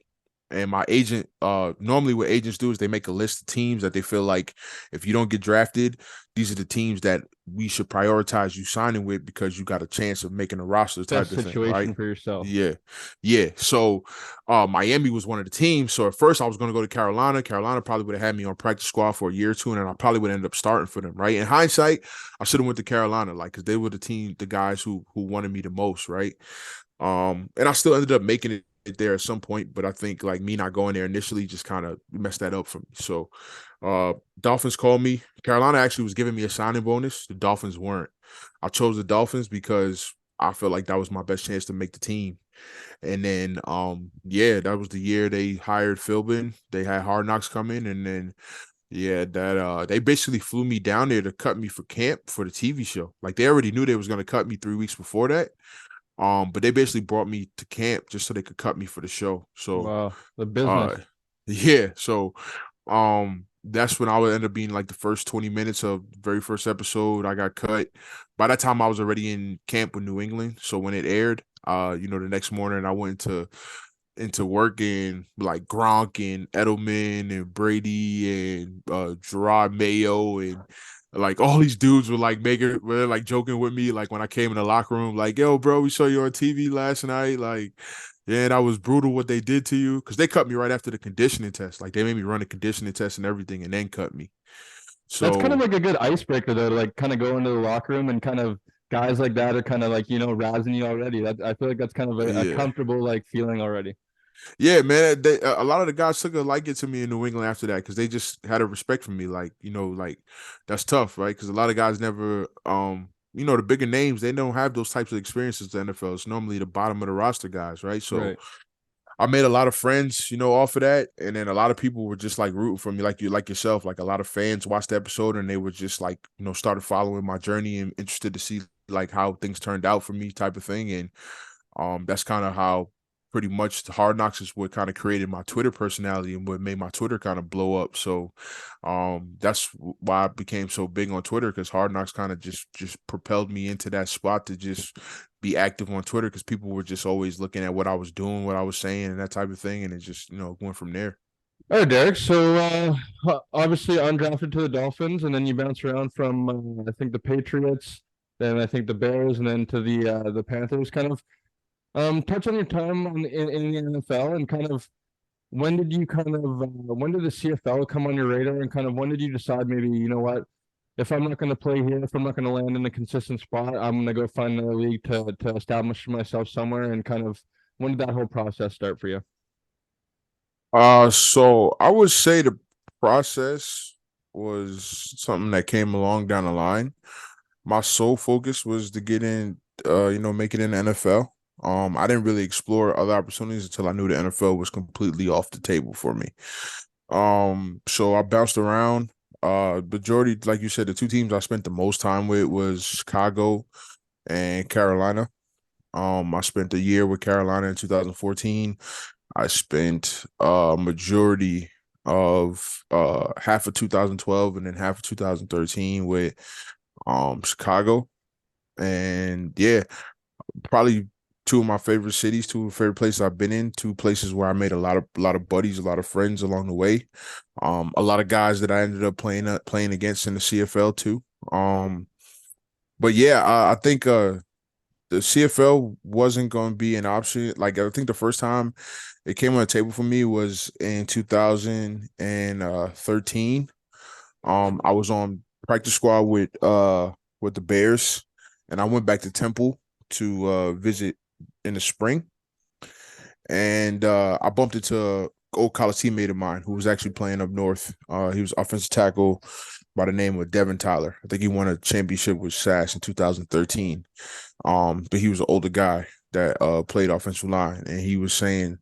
Speaker 2: And my agent, normally what agents do is they make a list of teams that they feel like if you don't get drafted, these are the teams that we should prioritize you signing with because you got a chance of making a roster type
Speaker 1: Best
Speaker 2: of thing, right?
Speaker 1: situation for yourself.
Speaker 2: Yeah. Yeah. So Miami was one of the teams. So at first I was going to go to Carolina. Carolina probably would have had me on practice squad for a year or two, and then I probably would end up starting for them, right? In hindsight, I should have went to Carolina, like, because they were the guys who wanted me the most, right? And I still ended up making it there at some point, but I think like me not going there initially just kind of messed that up for me. So Dolphins called me. Carolina actually was giving me a signing bonus. The Dolphins weren't. I chose the Dolphins because I felt like that was my best chance to make the team. And then yeah, that was the year they hired Philbin. They had Hard Knocks come in, and then yeah, that they basically flew me down there to cut me for camp for the TV show. Like they already knew they was gonna cut me 3 weeks before that. But they basically brought me to camp just so they could cut me for the show. So
Speaker 1: Wow, the business.
Speaker 2: yeah. So that's when I would end up being like the first 20 minutes of the very first episode. I got cut. By that time I was already in camp with New England. So when it aired, the next morning I went into work, and like Gronk and Edelman and Brady and Gerard Mayo and like all these dudes were like joking with me, like when I came in the locker room, like, yo, bro, we saw you on TV last night. Like, yeah, that was brutal what they did to you. Cause they cut me right after the conditioning test. Like they made me run a conditioning test and everything and then cut me.
Speaker 1: That's kind of
Speaker 2: So
Speaker 1: like a good icebreaker though, to like kind of go into the locker room and kind of guys like that are kind of like, razzing you already. That I feel like that's kind of a
Speaker 2: yeah.
Speaker 1: comfortable like feeling already.
Speaker 2: Yeah, man. A lot of the guys took a liking to me in New England after that because they just had a respect for me. Like, like that's tough, right? Because a lot of guys never, the bigger names, they don't have those types of experiences in the NFL. It's normally the bottom of the roster guys, right? So
Speaker 1: Right.
Speaker 2: I made a lot of friends, off of that. And then a lot of people were just like rooting for me, like yourself. Like a lot of fans watched the episode and they were just like, started following my journey and interested to see like how things turned out for me type of thing. And that's kind of how pretty much the Hard Knocks is what kind of created my Twitter personality and what made my Twitter kind of blow up. So that's why I became so big on Twitter, because Hard Knocks kind of just propelled me into that spot to just be active on Twitter, because people were just always looking at what I was doing, what I was saying, and that type of thing. And it just, went from there.
Speaker 1: All right, Derek. So obviously undrafted to the Dolphins, and then you bounce around from I think the Patriots, then I think the Bears, and then to the Panthers. Kind of touch on your time in the NFL, and kind of when did the CFL come on your radar, and kind of when did you decide maybe, what, if I'm not going to play here, if I'm not going to land in a consistent spot, I'm going to go find another league to establish myself somewhere, and kind of when did that whole process start for you?
Speaker 2: So I would say the process was something that came along down the line. My sole focus was to get in, make it in the NFL. I didn't really explore other opportunities until I knew the NFL was completely off the table for me. So I bounced around. Majority, like you said, the two teams I spent the most time with was Chicago and Carolina. I spent a year with Carolina in 2014. I spent majority of half of 2012 and then half of 2013 with Chicago. And yeah, probably two of my favorite cities, two of my favorite places I've been in, two places where I made a lot of buddies, a lot of friends along the way. A lot of guys that I ended up playing against in the CFL too. But yeah, I think the CFL wasn't going to be an option. Like I think the first time it came on the table for me was in 2013. I was on practice squad with the Bears, and I went back to Temple to visit in the spring. And I bumped into an old college teammate of mine who was actually playing up north. He was offensive tackle by the name of Devin Tyler. I think he won a championship with SAS in 2013. But he was an older guy that played offensive line, and he was saying,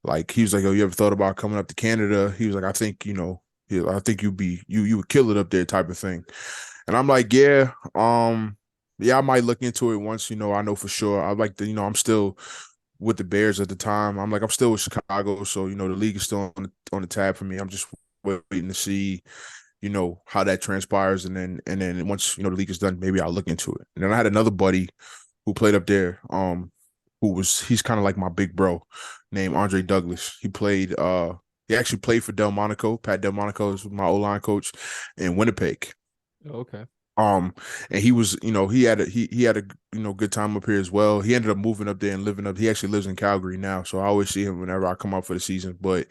Speaker 2: like, he was like, "Oh, you ever thought about coming up to Canada?" He was like, "I think I think you would kill it up there," type of thing. And I'm like, "Yeah, yeah, I might look into it once I know for sure." I like I'm still with the Bears at the time. I'm still with Chicago, so the league is still on the tab for me. I'm just waiting to see how that transpires, and then once the league is done, maybe I'll look into it. And then I had another buddy who played up there. he's kind of like my big bro, named Andre Douglas. He actually played for Delmonico. Pat Delmonico is my O-line coach in Winnipeg.
Speaker 1: Okay.
Speaker 2: Um, and he was, he had a good time up here as well. He ended up moving up there and living up. He actually lives in Calgary now, so I always see him whenever I come out for the season. But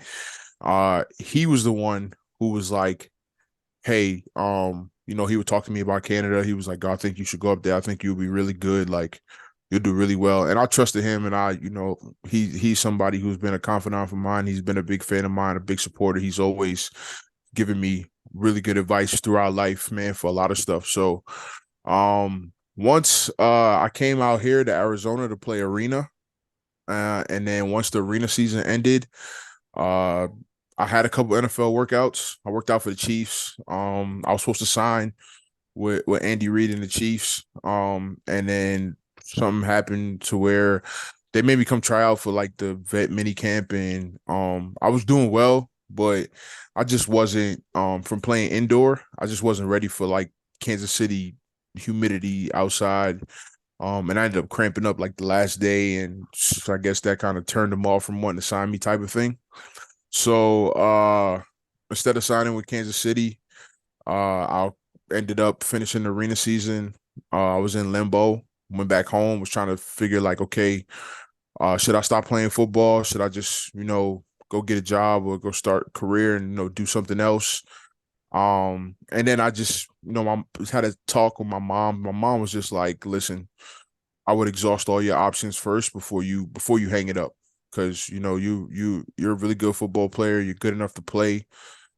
Speaker 2: he was the one who was like, hey, he would talk to me about Canada. He was like, "God, I think you should go up there. I think you'll be really good. Like, you'll do really well." And I trusted him, and he's somebody who's been a confidant of mine. He's been a big fan of mine, a big supporter. He's always given me really good advice throughout life, man, for a lot of stuff. So, once I came out here to Arizona to play arena, and then once the arena season ended, uh, I had a couple NFL workouts. I worked out for the Chiefs. I was supposed to sign with Andy Reid and the Chiefs. And then something happened to where they made me come try out for like the vet mini camp, and I was doing well, but I just wasn't from playing indoor. I just wasn't ready for like Kansas City humidity outside. And I ended up cramping up like the last day, and so I guess that kind of turned them off from wanting to sign me type of thing. So instead of signing with Kansas City, I ended up finishing the arena season. I was in limbo, went back home, was trying to figure like, okay, should I stop playing football? Should I just, go get a job or go start a career and, do something else? And then I just, had a talk with my mom. My mom was just like, listen, I would exhaust all your options first before you hang it up. Because, you're a really good football player. You're good enough to play.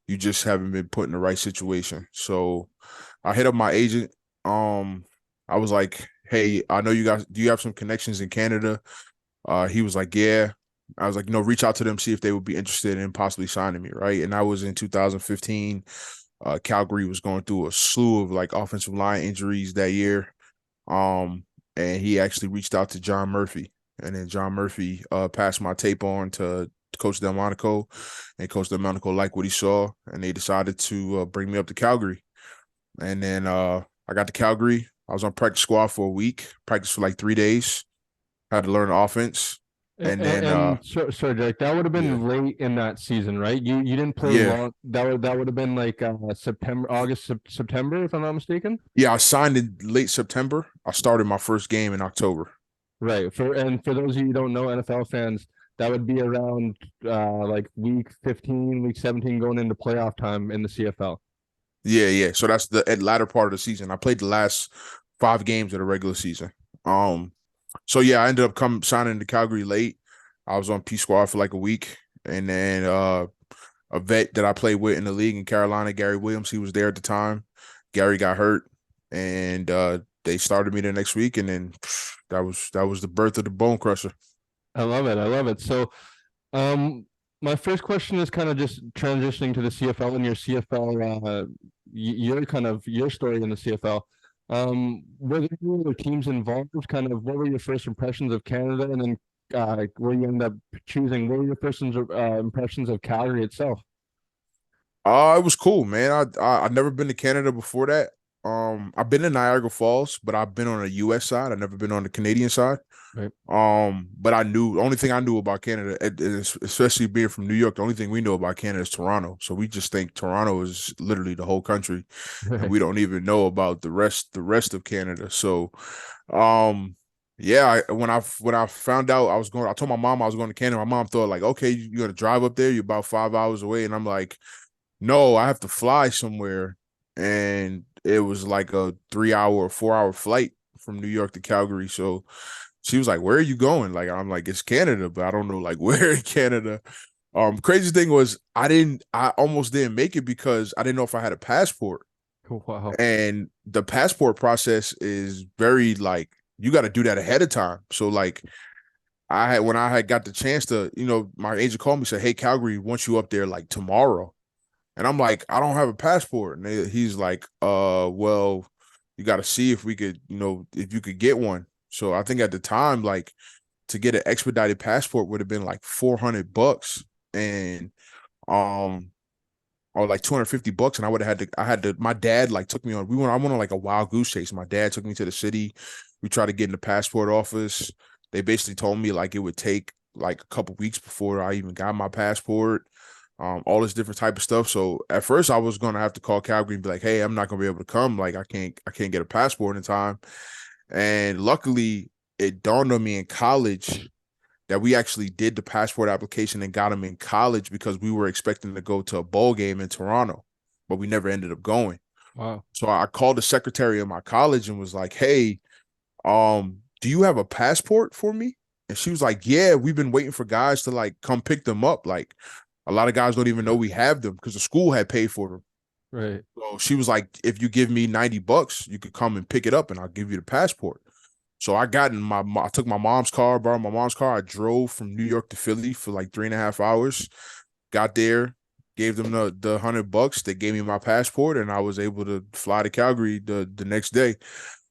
Speaker 2: You just haven't been put in the right situation. So I hit up my agent. I was like, hey, I know you guys, do you have some connections in Canada? He was like, yeah. I was like, reach out to them, see if they would be interested in possibly signing me, right? And that was in 2015. Calgary was going through a slew of like offensive line injuries that year. And he actually reached out to John Murphy, and then John Murphy passed my tape on to Coach Delmonico, and Coach Delmonico liked what he saw, and they decided to bring me up to Calgary. And then I got to Calgary. I was on practice squad for a week, practiced for like 3 days, had to learn the offense. And then
Speaker 1: Sorry, Derek, that would have
Speaker 2: yeah,
Speaker 1: been late in that season, right? You didn't play
Speaker 2: yeah,
Speaker 1: long. That would have been like September, August, September, if I'm not mistaken.
Speaker 2: yeah. I signed in late September. I started my first game in October.
Speaker 1: Right. For those of you who don't know, NFL fans, that would be around like week 15, week 17, going into playoff time in the CFL.
Speaker 2: Yeah, yeah. So that's the latter part of the season. I played the last 5 games of the regular season. Um, so yeah, I ended up signing to Calgary late. I was on P squad for like a week, and then a vet that I played with in the league in Carolina, Gary Williams, he was there at the time. Gary got hurt, and they started me the next week, and then that was the birth of the Bone Crusher.
Speaker 1: I love it. I love it. So, my first question is kind of just transitioning to the CFL and your CFL, your story in the CFL. Were there any other teams involved? Kind of, what were your first impressions of Canada, and then where you end up choosing? What were your first impressions of Calgary itself?
Speaker 2: It was cool, man. I've never been to Canada before that. I've been to Niagara Falls, but I've been on the U.S. side. I've never been on the Canadian side.
Speaker 1: Right.
Speaker 2: But the only thing I knew about Canada, especially being from New York, the only thing we know about Canada is Toronto. So we just think Toronto is literally the whole country, and we don't even know about the rest of Canada. So, yeah, when I found out I told my mom I was going to Canada. My mom thought like, okay, you're gonna drive up there. You're about 5 hours away, and I'm like, no, I have to fly somewhere, and it was like a 3 hour or 4 hour flight from New York to Calgary. So she was like, "Where are you going?" Like, I'm like, "It's Canada," but I don't know like where in Canada. Crazy thing was I almost didn't make it because I didn't know if I had a passport.
Speaker 1: Wow.
Speaker 2: And the passport process is very like you got to do that ahead of time. So like when I had got the chance to, my agent called me, said, "Hey, Calgary wants you up there like tomorrow." And I'm like, "I don't have a passport." And he's like, well, you got to see if we could, if you could get one." So I think at the time, like to get an expedited passport would have been like $400, and or like $250, and my dad like took me on. I went on like a wild goose chase. My dad took me to the city. We tried to get in the passport office. they basically told me like it would take like a couple weeks before I even got my passport, all this different type of stuff. So at first I was gonna have to call Calgary and be like, hey, I'm not gonna be able to come. Like I can't get a passport in time. And luckily it dawned on me in college that we actually did the passport application and got them in college because we were expecting to go to a bowl game in Toronto, but we never ended up going.
Speaker 1: Wow.
Speaker 2: So I called the secretary of my college and was like, hey, do you have a passport for me? And she was like, yeah, we've been waiting for guys to like come pick them up. Like a lot of guys don't even know we have them because the school had paid for them.
Speaker 1: Right.
Speaker 2: So she was like, if you give me $90, you could come and pick it up and I'll give you the passport. So I took my mom's car, borrowed my mom's car. I drove from New York to Philly for like 3.5 hours. Got there, gave them the $100. They gave me my passport, and I was able to fly to Calgary the next day.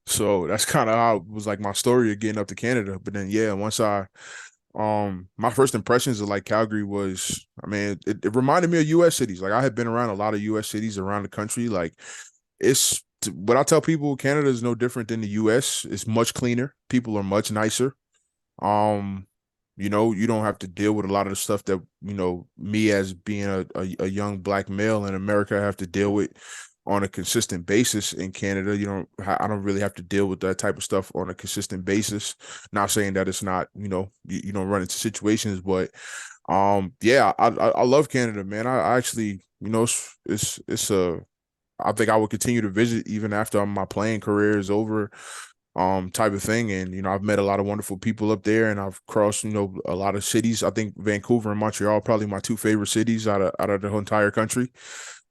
Speaker 2: So that's kind of how it was like my story of getting up to Canada. But then once my first impressions of like Calgary was, I mean, it reminded me of US cities. Like I had been around a lot of US cities around the country. Like it's what I tell people, Canada is no different than the US. It's much cleaner. People are much nicer. Um, you don't have to deal with a lot of the stuff that, me as being a young black male in America have to deal with on a consistent basis in Canada. I don't really have to deal with that type of stuff on a consistent basis. Not saying that it's not, you don't run into situations, but yeah, I love Canada, man. I actually, it's a I think I would continue to visit even after my playing career is over, type of thing. And, I've met a lot of wonderful people up there and I've crossed, a lot of cities. I think Vancouver and Montreal are probably my two favorite cities out of the whole entire country.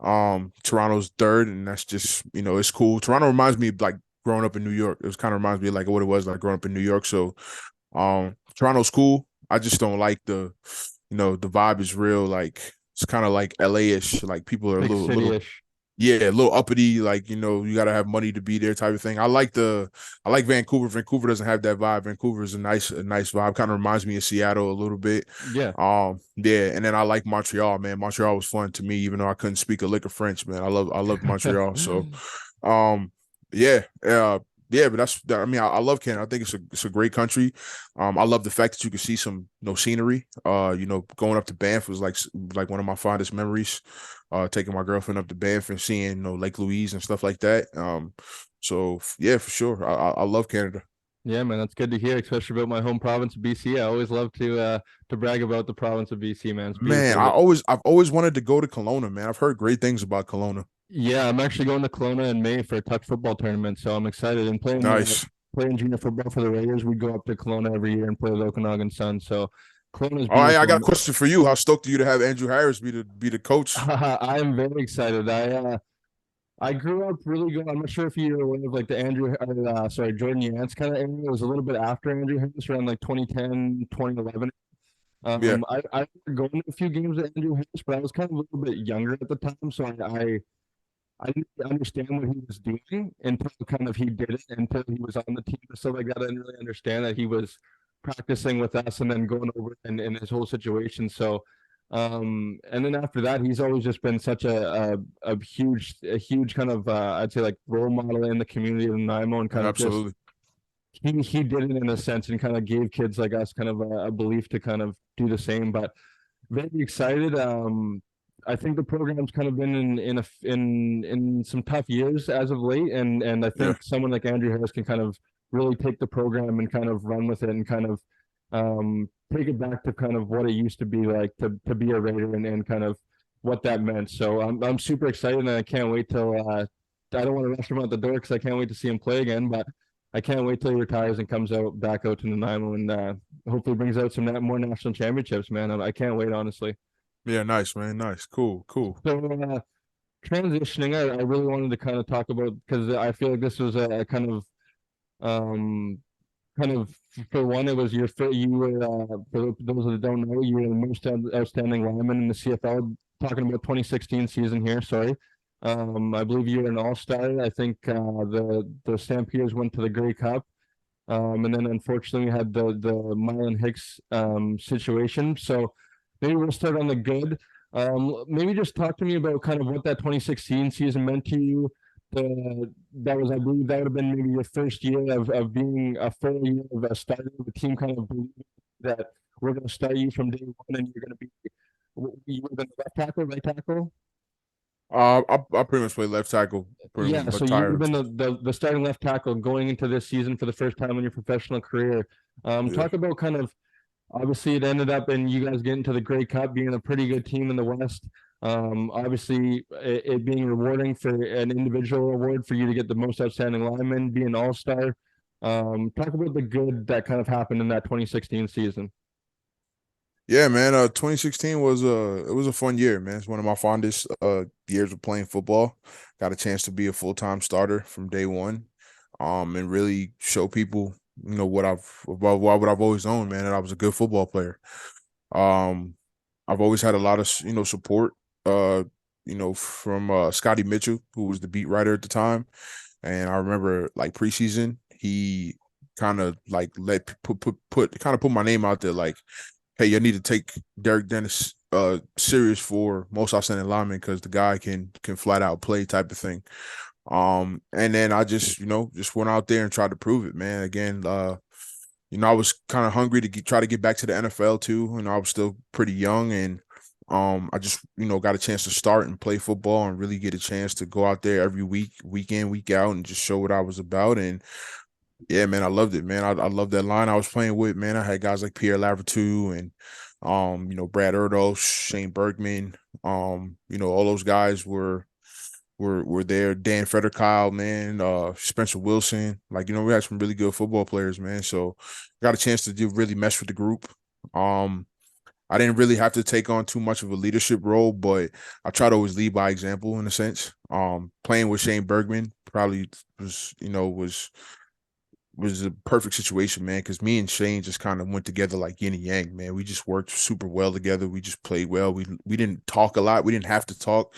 Speaker 2: Toronto's third, and that's just, it's cool. Toronto reminds me of like growing up in New York. It kind of reminds me of like what it was like growing up in New York. So, Toronto's cool. I just don't like the vibe is real. Like it's kind of like LA-ish. Like people are
Speaker 1: Big
Speaker 2: a little
Speaker 1: city-ish.
Speaker 2: yeah, a little uppity, like, you got to have money to be there type of thing. I like Vancouver. Vancouver doesn't have that vibe. Vancouver is a nice vibe. Kind of reminds me of Seattle a little bit.
Speaker 1: Yeah.
Speaker 2: Yeah, and then I like Montreal, man. Montreal was fun to me, even though I couldn't speak a lick of French, man. I love Montreal. So, um, yeah, yeah, but I mean, I love Canada. I think it's a great country. I love the fact that you can see some scenery. Going up to Banff was like one of my fondest memories. Taking my girlfriend up to Banff and seeing Lake Louise and stuff like that. So yeah, for sure, I love Canada.
Speaker 1: Yeah, man, that's good to hear, especially about my home province of BC. I always love to brag about the province of BC, man. It's
Speaker 2: Man,
Speaker 1: beautiful.
Speaker 2: I've always wanted to go to Kelowna, man. I've heard great things about Kelowna.
Speaker 1: Yeah, I'm actually going to Kelowna in May for a touch football tournament, so I'm excited. And
Speaker 2: Nice.
Speaker 1: playing junior football for the Raiders, we go up to Kelowna every year and play the Okanagan Sun. So Kelowna is
Speaker 2: All right, I got a
Speaker 1: beautiful.
Speaker 2: question for you. How stoked are you to have Andrew Harris be the coach?
Speaker 1: I am very excited. I grew up really good. I'm not sure if you're aware of like the Jordan Yance kind of era. It was a little bit after Andrew Harris, around like 2010, 2011.
Speaker 2: Yeah,
Speaker 1: I remember going to a few games with Andrew Harris, but I was kind of a little bit younger at the time, so I didn't understand what he was doing until kind of he did it, until he was on the team and stuff like that. I didn't really understand that he was practicing with us and then going over in his whole situation. So, and then after that, he's always just been such a huge kind of I'd say like role model in the community of Nanaimo, and kind of just
Speaker 2: absolutely.
Speaker 1: he did it in a sense and kind of gave kids like us kind of a belief to kind of do the same. But very excited. I think the program's kind of been in some tough years as of late, and I
Speaker 2: Yeah,
Speaker 1: think someone like Andrew Harris can kind of really take the program and kind of run with it and kind of take it back to kind of what it used to be like to be a Raider and kind of what that meant. So I'm super excited and I can't wait till I don't want to rush him out the door because I can't wait to see him play again, but I can't wait till he retires and comes back out to Nanaimo and hopefully brings out some more national championships, man. I can't wait, honestly.
Speaker 2: yeah, nice, man, nice, cool, cool.
Speaker 1: So transitioning, I really wanted to kind of talk about because I feel like this was a um kind of for one, it was you were for those that don't know, you were the most outstanding lineman in the CFL. Talking about 2016 season here, sorry. I believe you were an all-star. I think the Stampeders went to the Grey Cup. And then unfortunately we had the Marlon Hicks situation. So maybe we'll start on the good. Maybe just talk to me about kind of what that 2016 season meant to you. that was, I believe, that would have been maybe your first year of being a full year of a starter. The team kind of believed that we're going to start you from day one, and you're going to be you were the left tackle, right tackle.
Speaker 2: I pretty much play left tackle, pretty much
Speaker 1: Yeah, so you would have
Speaker 2: entire.
Speaker 1: been the starting left tackle going into this season for the first time in your professional career.
Speaker 2: Yeah.
Speaker 1: Talk about kind of obviously it ended up in you guys getting to the Grey Cup, being a pretty good team in the West. Obviously it being rewarding for an individual award for you to get the most outstanding lineman, be an all-star. Talk about the good that kind of happened in that 2016 season.
Speaker 2: Yeah, man. 2016 was it was a fun year, man. It's one of my fondest years of playing football. Got a chance to be a full-time starter from day one, and really show people, what what I've always known, man, that I was a good football player. Um, I've always had a lot of support, uh, from Scotty Mitchell, who was the beat writer at the time, and I remember like preseason, he kind of like put my name out there, like, hey, you need to take Derek Dennis serious for most outstanding lineman because the guy can flat out play type of thing. And then I just just went out there and tried to prove it, man. Again, I was kind of hungry to try to get back to the NFL too. I was still pretty young, and I just got a chance to start and play football and really get a chance to go out there every week in, week out, and just show what I was about. And yeah, man, I loved it, man. I loved that line I was playing with, man. I had guys like Pierre Lavertu and Brad Erdos, Shane Bergman, all those guys were there. Dan Federkyle, man, Spencer Wilson. Like, we had some really good football players, man. So I got a chance to really mess with the group. I didn't really have to take on too much of a leadership role, but I try to always lead by example in a sense. Playing with Shane Bergman probably was a perfect situation, man, because me and Shane just kind of went together like yin and yang, man. We just worked super well together. We just played well. We didn't talk a lot. We didn't have to talk.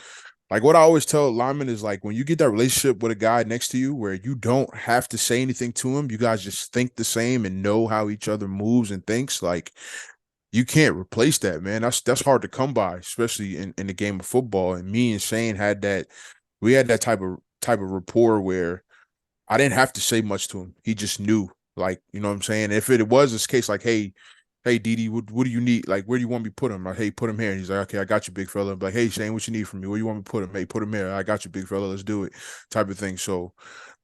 Speaker 2: Like what I always tell linemen is like when you get that relationship with a guy next to you where you don't have to say anything to him, you guys just think the same and know how each other moves and thinks, like you can't replace that, man. That's hard to come by, especially in the game of football. And me and Shane had that, we had that type of rapport where I didn't have to say much to him. He just knew, like, you know what I'm saying? If it was this case, like, hey, Didi, what do you need? Like, where do you want me to put him? Like, hey, put him here. And he's like, okay, I got you, big fella. I'm like, hey, Shane, what you need from me? Where you want me to put him? Hey, put him here. I got you, big fella. Let's do it. Type of thing. So,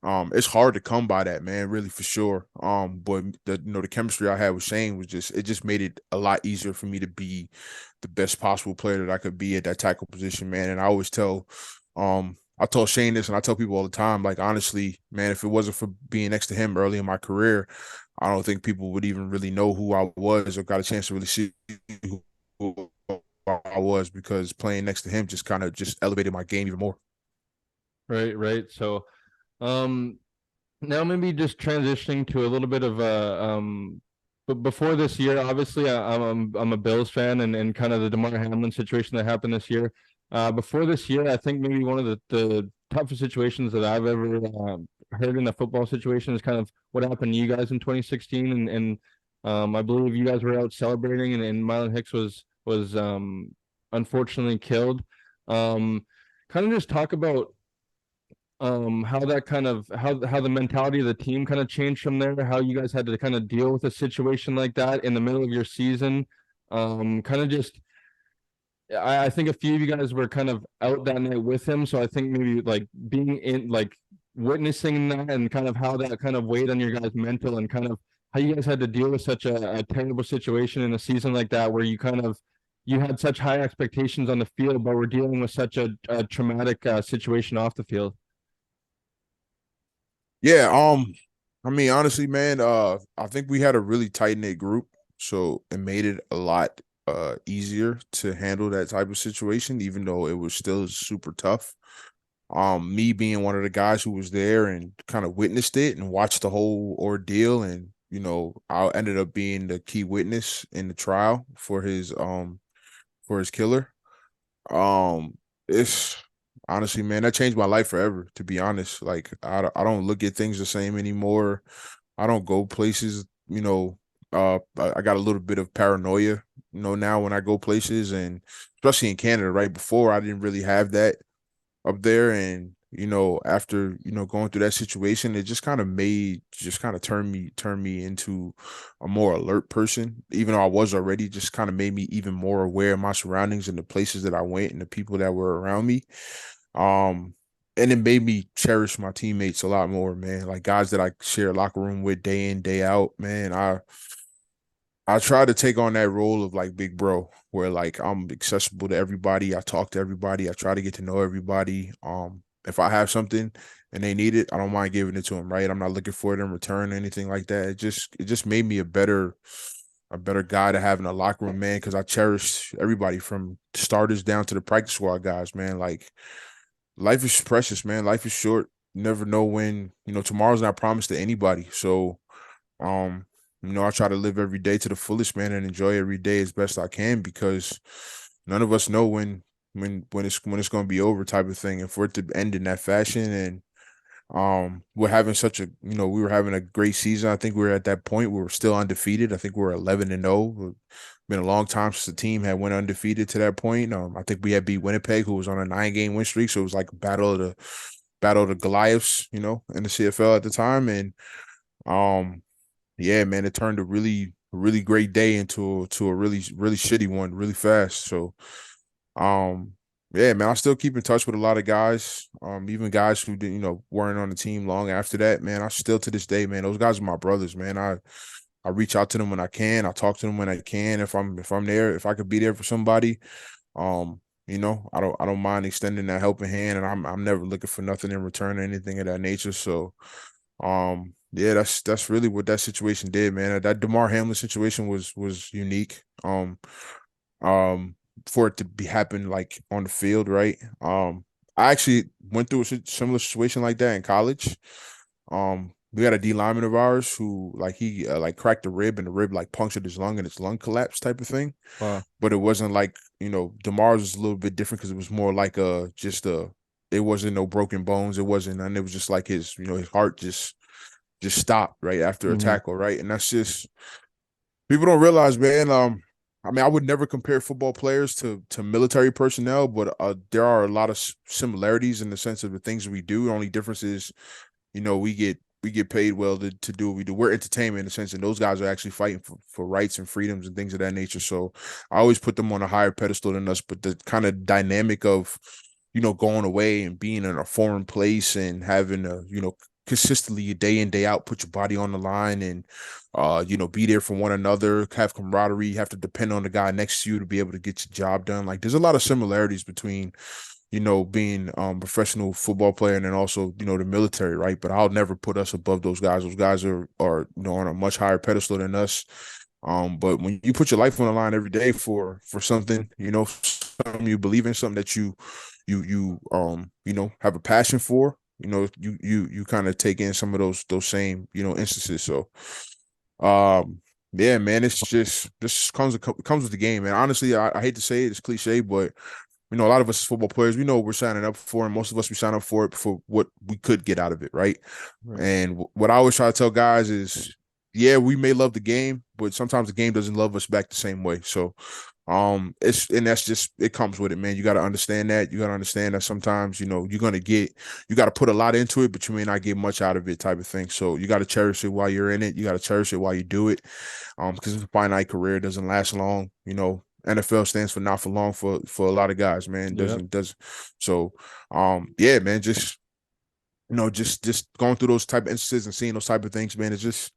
Speaker 2: it's hard to come by that, man, really for sure. But the chemistry I had with Shane was just made it a lot easier for me to be the best possible player that I could be at that tackle position, man. And I always I told Shane this and I tell people all the time, like, honestly, man, if it wasn't for being next to him early in my career, I don't think people would even really know who I was or got a chance to really see who I was, because playing next to him just kind of just elevated my game even more.
Speaker 1: Right, right. So um now maybe just transitioning to a little bit of but before this year, obviously I'm a Bills fan, and kind of the DeMar Hamlin situation that happened this year. Before this year, I think maybe one of the toughest situations that I've ever heard in a football situation is kind of what happened to you guys in 2016, and I believe you guys were out celebrating, and Marlon Hicks was unfortunately killed. Kind of just talk about how that kind of how the mentality of the team kind of changed from there, how you guys had to kind of deal with a situation like that in the middle of your season. Kind of just I think a few of you guys were kind of out that night with him, so I think maybe like being in like witnessing that and kind of how that kind of weighed on your guys mental, and kind of how you guys had to deal with such a terrible situation in a season like that where you had such high expectations on the field but were dealing with such a traumatic situation off the field.
Speaker 2: Yeah, I mean, honestly, man, I think we had a really tight knit group, so it made it a lot easier to handle that type of situation, even though it was still super tough. Me being one of the guys who was there and kind of witnessed it and watched the whole ordeal, and I ended up being the key witness in the trial for his killer. Um, it's honestly, man, that changed my life forever, to be honest. Like, I don't look at things the same anymore. I don't go places, I got a little bit of paranoia, now when I go places, and especially in Canada, right? Before I didn't really have that up there, and after, going through that situation, it just kind of turned me into a more alert person, even though I was already, just kind of made me even more aware of my surroundings and the places that I went and the people that were around me. Um, and it made me cherish my teammates a lot more, man. Like guys that I share a locker room with day in, day out, man. I try to take on that role of like big bro, where like I'm accessible to everybody. I talk to everybody. I try to get to know everybody. If I have something and they need it, I don't mind giving it to them. Right, I'm not looking for it in return or anything like that. It just made me a better guy to have in the locker room, man. Because I cherish everybody from starters down to the practice squad guys, man. Like life is precious, man. Life is short. You never know when tomorrow's not promised to anybody. So um, I try to live every day to the fullest, man, and enjoy every day as best I can because none of us know when it's going to be over, type of thing. And for it to end in that fashion, and we're having we were having a great season. I think we were at that point. We were still undefeated. I think we were 11-0. Been a long time since the team had went undefeated to that point. I think we had beat Winnipeg, who was on a 9-game win streak. So it was like a battle of the Goliaths, in the CFL at the time. And yeah, man, it turned a really, really great day into a really, really shitty one really fast. So, um, yeah, man, I still keep in touch with a lot of guys, even guys who didn't, weren't on the team long after that. Man, I still to this day, man, those guys are my brothers, man. I reach out to them when I can. I talk to them when I can. If I'm there, if I could be there for somebody, I don't mind extending that helping hand, and I'm never looking for nothing in return or anything of that nature. So, yeah, that's really what that situation did, man. That DeMar Hamlin situation was unique. Um, for it to be happen like on the field, right? I actually went through a similar situation like that in college. We had a D lineman of ours who like he like cracked a rib and the rib like punctured his lung and his lung collapsed type of thing.
Speaker 1: Wow.
Speaker 2: But it wasn't like DeMar's was a little bit different because it was more like it wasn't no broken bones. It wasn't, and it was just like his heart just stopped right after a
Speaker 1: Mhm.
Speaker 2: tackle, right? And that's just people don't realize, man. I mean, I would never compare football players to military personnel, but there are a lot of similarities in the sense of the things we do. The only difference is, we get paid well to do what we do. We're entertainment in the sense, and those guys are actually fighting for rights and freedoms and things of that nature. So I always put them on a higher pedestal than us. But the kind of dynamic of, going away and being in a foreign place and having a, consistently day in, day out, put your body on the line and be there for one another, have camaraderie, have to depend on the guy next to you to be able to get your job done. Like there's a lot of similarities between being professional football player and then also, the military, right? But I'll never put us above those guys. Those guys are on a much higher pedestal than us. But when you put your life on the line every day for something, something you believe in, something that you have a passion for, you kind of take in some of those same, instances. So yeah, man, it's just this comes with the game, man. Honestly, I hate to say it, it's cliche, but a lot of us as football players, we know what we're signing up for, and most of us we sign up for it for what we could get out of it, right?
Speaker 1: Right.
Speaker 2: And what I always try to tell guys is, yeah, we may love the game, but sometimes the game doesn't love us back the same way. So, that's just it comes with it, man. You got to understand that. You got to understand that sometimes, you got to put a lot into it, but you may not get much out of it, type of thing. So you got to cherish it while you're in it. You got to cherish it while you do it, because it's a finite career, it doesn't last long. NFL stands for not for long for a lot of guys, man.
Speaker 1: Yeah.
Speaker 2: Doesn't so yeah, man, just going through those type of instances and seeing those type of things, man, it just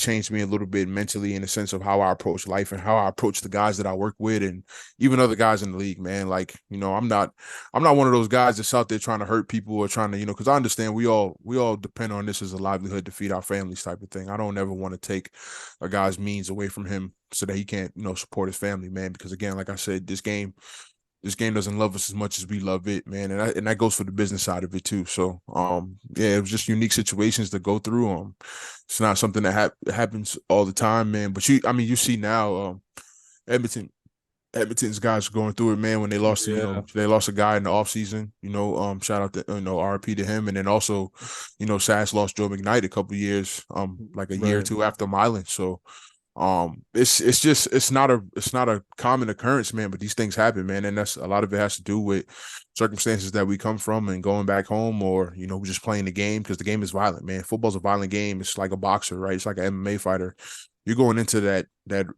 Speaker 2: changed me a little bit mentally in the sense of how I approach life and how I approach the guys that I work with and even other guys in the league, man. Like, I'm not one of those guys that's out there trying to hurt people or trying to, because I understand we all depend on this as a livelihood to feed our families, type of thing. I don't ever want to take a guy's means away from him so that he can't, support his family, man. Because again, like I said, this game doesn't love us as much as we love it, man, and that goes for the business side of it too. So, yeah, it was just unique situations to go through. It's not something that happens all the time, man. But you see now, Edmonton, Edmonton's guys are going through it, man. When they lost,
Speaker 1: Yeah.
Speaker 2: they lost a guy in the offseason, shout out to RP to him, and then also, SAS lost Joe McKnight a couple years, like a year or
Speaker 1: Right.
Speaker 2: two after Milan. So, It's not a common occurrence, man, but these things happen, man, and that's a lot of it has to do with circumstances that we come from and going back home, or just playing the game, because the game is violent, man. Football's a violent game. It's like a boxer, right? It's like an MMA fighter. You're going into that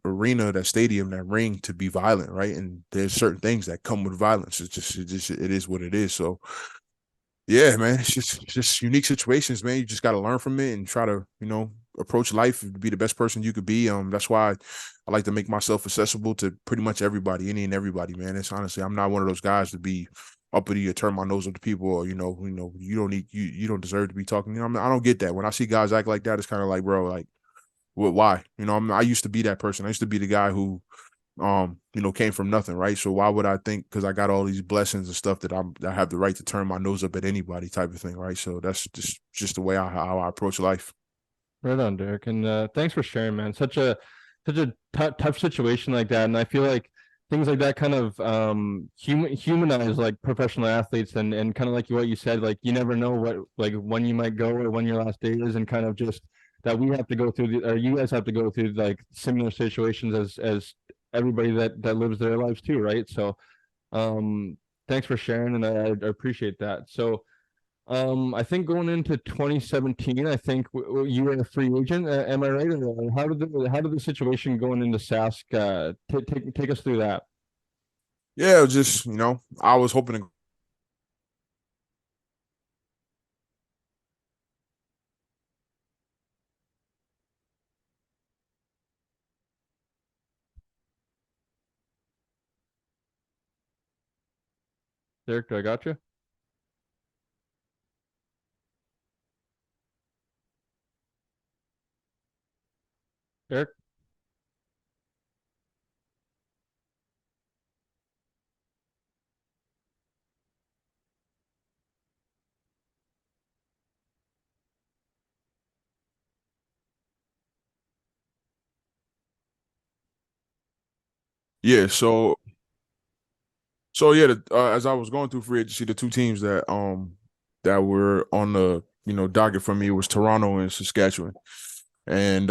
Speaker 2: arena, that stadium, that ring to be violent, right? And there's certain things that come with violence. It is what it is. So yeah, man, it's just unique situations, man. You just got to learn from it and try to, approach life to be the best person you could be. That's why I like to make myself accessible to pretty much everybody, any and everybody, man. It's honestly, I'm not one of those guys to be uppity or turn my nose up to people, or you don't deserve to be talking. I don't get that. When I see guys act like that, it's kind of like, bro, like, why? I used to be that person. I used to be the guy who came from nothing, right? So why would I think, because I got all these blessings and stuff, that I have the right to turn my nose up at anybody, type of thing, right? So that's just the way how I approach life.
Speaker 1: Right on, Derek. And thanks for sharing, man. Such a tough situation like that, and I feel like things like that kind of humanize like professional athletes, and kind of like what you said, like you never know what, like, when you might go or when your last day is, and kind of just that we have to go through or you guys have to go through like similar situations as everybody that lives their lives too, right? So um thanks for sharing, and I appreciate that. So I think going into 2017, I think you were a free agent. Am I right? Or how did the situation going into Sask take us through that?
Speaker 2: Yeah, just I was hoping to.
Speaker 1: Derek, do I got you? Derek?
Speaker 2: Yeah, so yeah, as I was going through free agency, the two teams that were on the docket for me was Toronto and Saskatchewan, and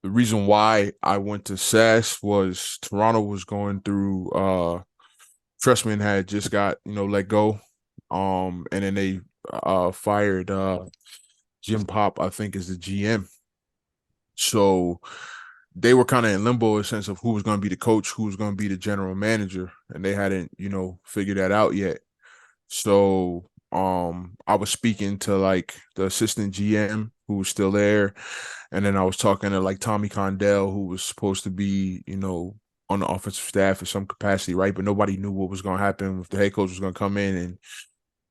Speaker 2: the reason why I went to SAS was Toronto was going through Trustman had just got let go, and then they fired Jim Pop, I think, is the GM. So they were kind of in limbo in the sense of who was going to be the coach, who was going to be the general manager, and they hadn't figured that out yet. So I was speaking to like the assistant GM who was still there, and then I was talking to like Tommy Condell, who was supposed to be on the offensive staff in some capacity, right? But nobody knew what was going to happen, if the head coach was going to come in. And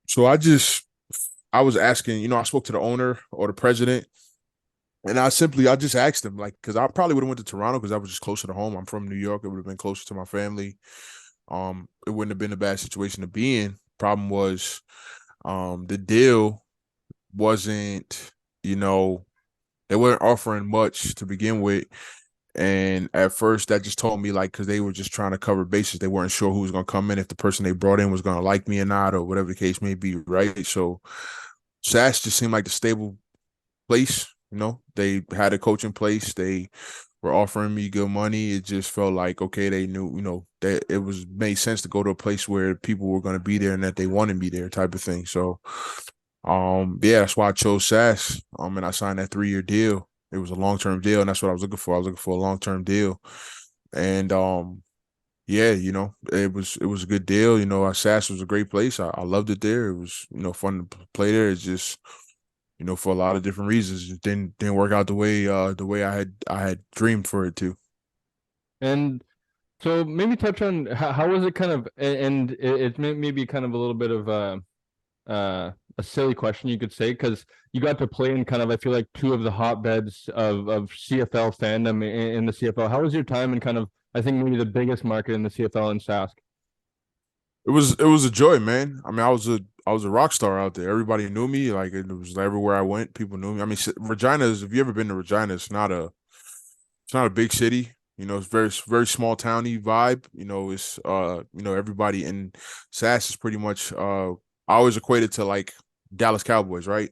Speaker 2: so I was asking, I spoke to the owner or the president, and I just asked him, like, because I probably would have went to Toronto because I was just closer to home. I'm from New York. It would have been closer to my family. It wouldn't have been a bad situation to be in. Problem was, the deal wasn't, they weren't offering much to begin with. And at first, that just told me, like, because they were just trying to cover bases. They weren't sure who was going to come in, if the person they brought in was going to like me or not, or whatever the case may be, right? So SAS just seemed like the stable place. They had a coach in place. They were offering me good money. It just felt like, okay, they knew, that it was made sense to go to a place where people were going to be there and that they wanted me there, type of thing. So, yeah, that's why I chose SAS. And I signed that 3-year deal. It was a long-term deal, and that's what I was looking for. I was looking for a long-term deal. And yeah, it was a good deal. SAS was a great place. I loved it there. It was, fun to play there. It's just, for a lot of different reasons, it didn't work out the way I had dreamed for it to.
Speaker 1: And so maybe touch on how was it kind of, and it may be kind of a little bit of a silly question, you could say, because you got to play in kind of, I feel like, two of the hotbeds of CFL fandom in the CFL. How was your time in kind of, I think, maybe the biggest market in the CFL in Sask?
Speaker 2: It was a joy, man. I mean, I was a rock star out there. Everybody knew me. Like, it was everywhere I went, people knew me. I mean, Regina is. If you ever been to Regina, it's not a big city. It's very very small towny vibe. It's everybody in SAS is pretty much I always equated to like Dallas Cowboys, right?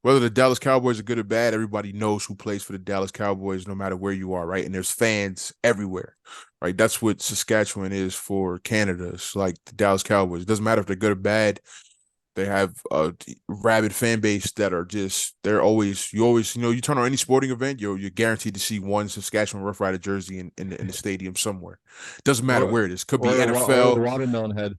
Speaker 2: whether the Dallas Cowboys are good or bad, everybody knows who plays for the Dallas Cowboys no matter where you are, right? And there's fans everywhere, right? That's what Saskatchewan is for Canada. It's like the Dallas Cowboys. It doesn't matter if they're good or bad. They have a rabid fan base that are just, you always, you turn on any sporting event, you're guaranteed to see one Saskatchewan Rough Rider jersey in the stadium somewhere. Doesn't matter
Speaker 1: or
Speaker 2: where it is. Could be
Speaker 1: or a
Speaker 2: NFL.
Speaker 1: watermelon head.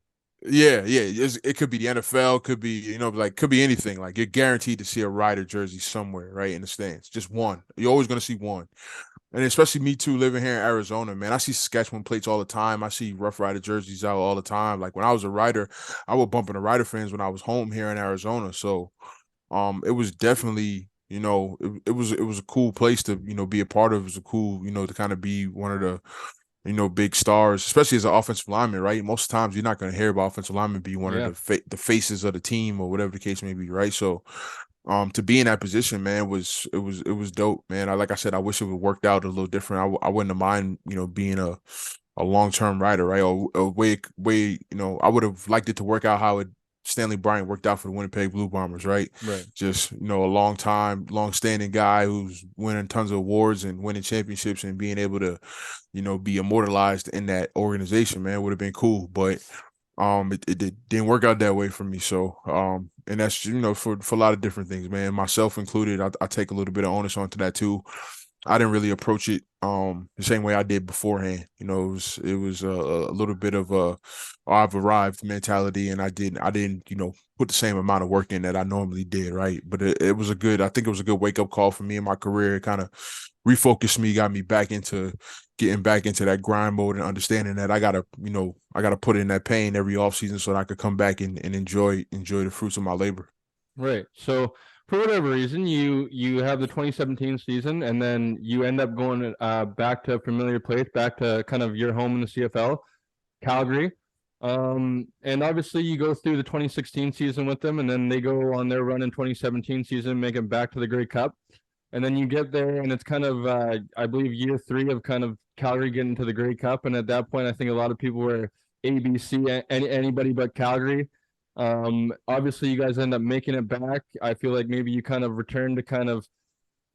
Speaker 2: Yeah, yeah. It could be the NFL, could be, could be anything. Like you're guaranteed to see a Rider jersey somewhere, right, in the stands. Just one. You're always going to see one. And especially me too, living here in Arizona, man. I see Saskatchewan plates all the time. I see Rough Rider jerseys out all the time. Like when I was a Rider, I would bump into Rider fans when I was home here in Arizona. So it was definitely, it was a cool place to, be a part of. It was a cool, to kind of be one of the, big stars, especially as an offensive lineman, right? Most times you're not going to hear about offensive linemen be one of
Speaker 1: Yeah.
Speaker 2: the faces of the team or whatever the case may be, right? So, to be in that position, man, it was dope, man. Like I said, I wish it would worked out a little different. I wouldn't have mind, being a long term rider, right? Or a way, I would have liked it to work out how Stanley Bryant worked out for the Winnipeg Blue Bombers, right?
Speaker 1: Right.
Speaker 2: Just, a long standing guy who's winning tons of awards and winning championships and being able to, be immortalized in that organization, man, would have been cool. But it didn't work out that way for me. So and that's, for a lot of different things, man, myself included. I take a little bit of onus onto that too. I didn't really approach it the same way I did beforehand. It was a little bit of a I've arrived mentality, and I didn't put the same amount of work in that I normally did, right? But it was I think it was a good wake up call for me in my career. It kind of refocused me, got me back into getting back into that grind mode and understanding that I gotta put in that pain every offseason so that I could come back and enjoy the fruits of my labor.
Speaker 1: Right. So for whatever reason, you have the 2017 season, and then you end up going back to a familiar place, back to kind of your home in the CFL, Calgary. And obviously you go through the 2016 season with them, and then they go on their run in 2017 season, make it back to the Grey Cup. And then you get there, and it's kind of I believe year 3 of kind of Calgary getting to the Grey Cup. And at that point, I think a lot of people were ABC, anybody but Calgary. Obviously you guys end up making it back. I feel like maybe you kind of returned to kind of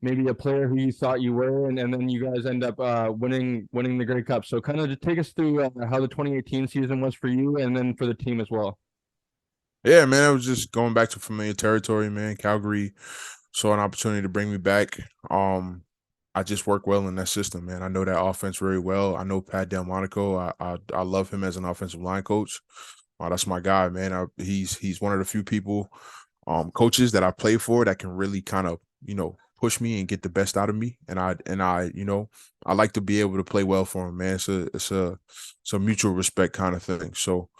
Speaker 1: maybe a player who you thought you were, and then you guys end up winning the Grey Cup. So kind of just take us through how the 2018 season was for you, and then for the team as well.
Speaker 2: Yeah, man, I was just going back to familiar territory, man. Calgary saw an opportunity to bring me back. I just work well in that system, man. I know that offense very well. I know Pat Delmonico. I love him as an offensive line coach. That's my guy, man. He's one of the few people, coaches that I play for that can really kind of, push me and get the best out of me. And I I like to be able to play well for him, man. It's a mutual respect kind of thing. So,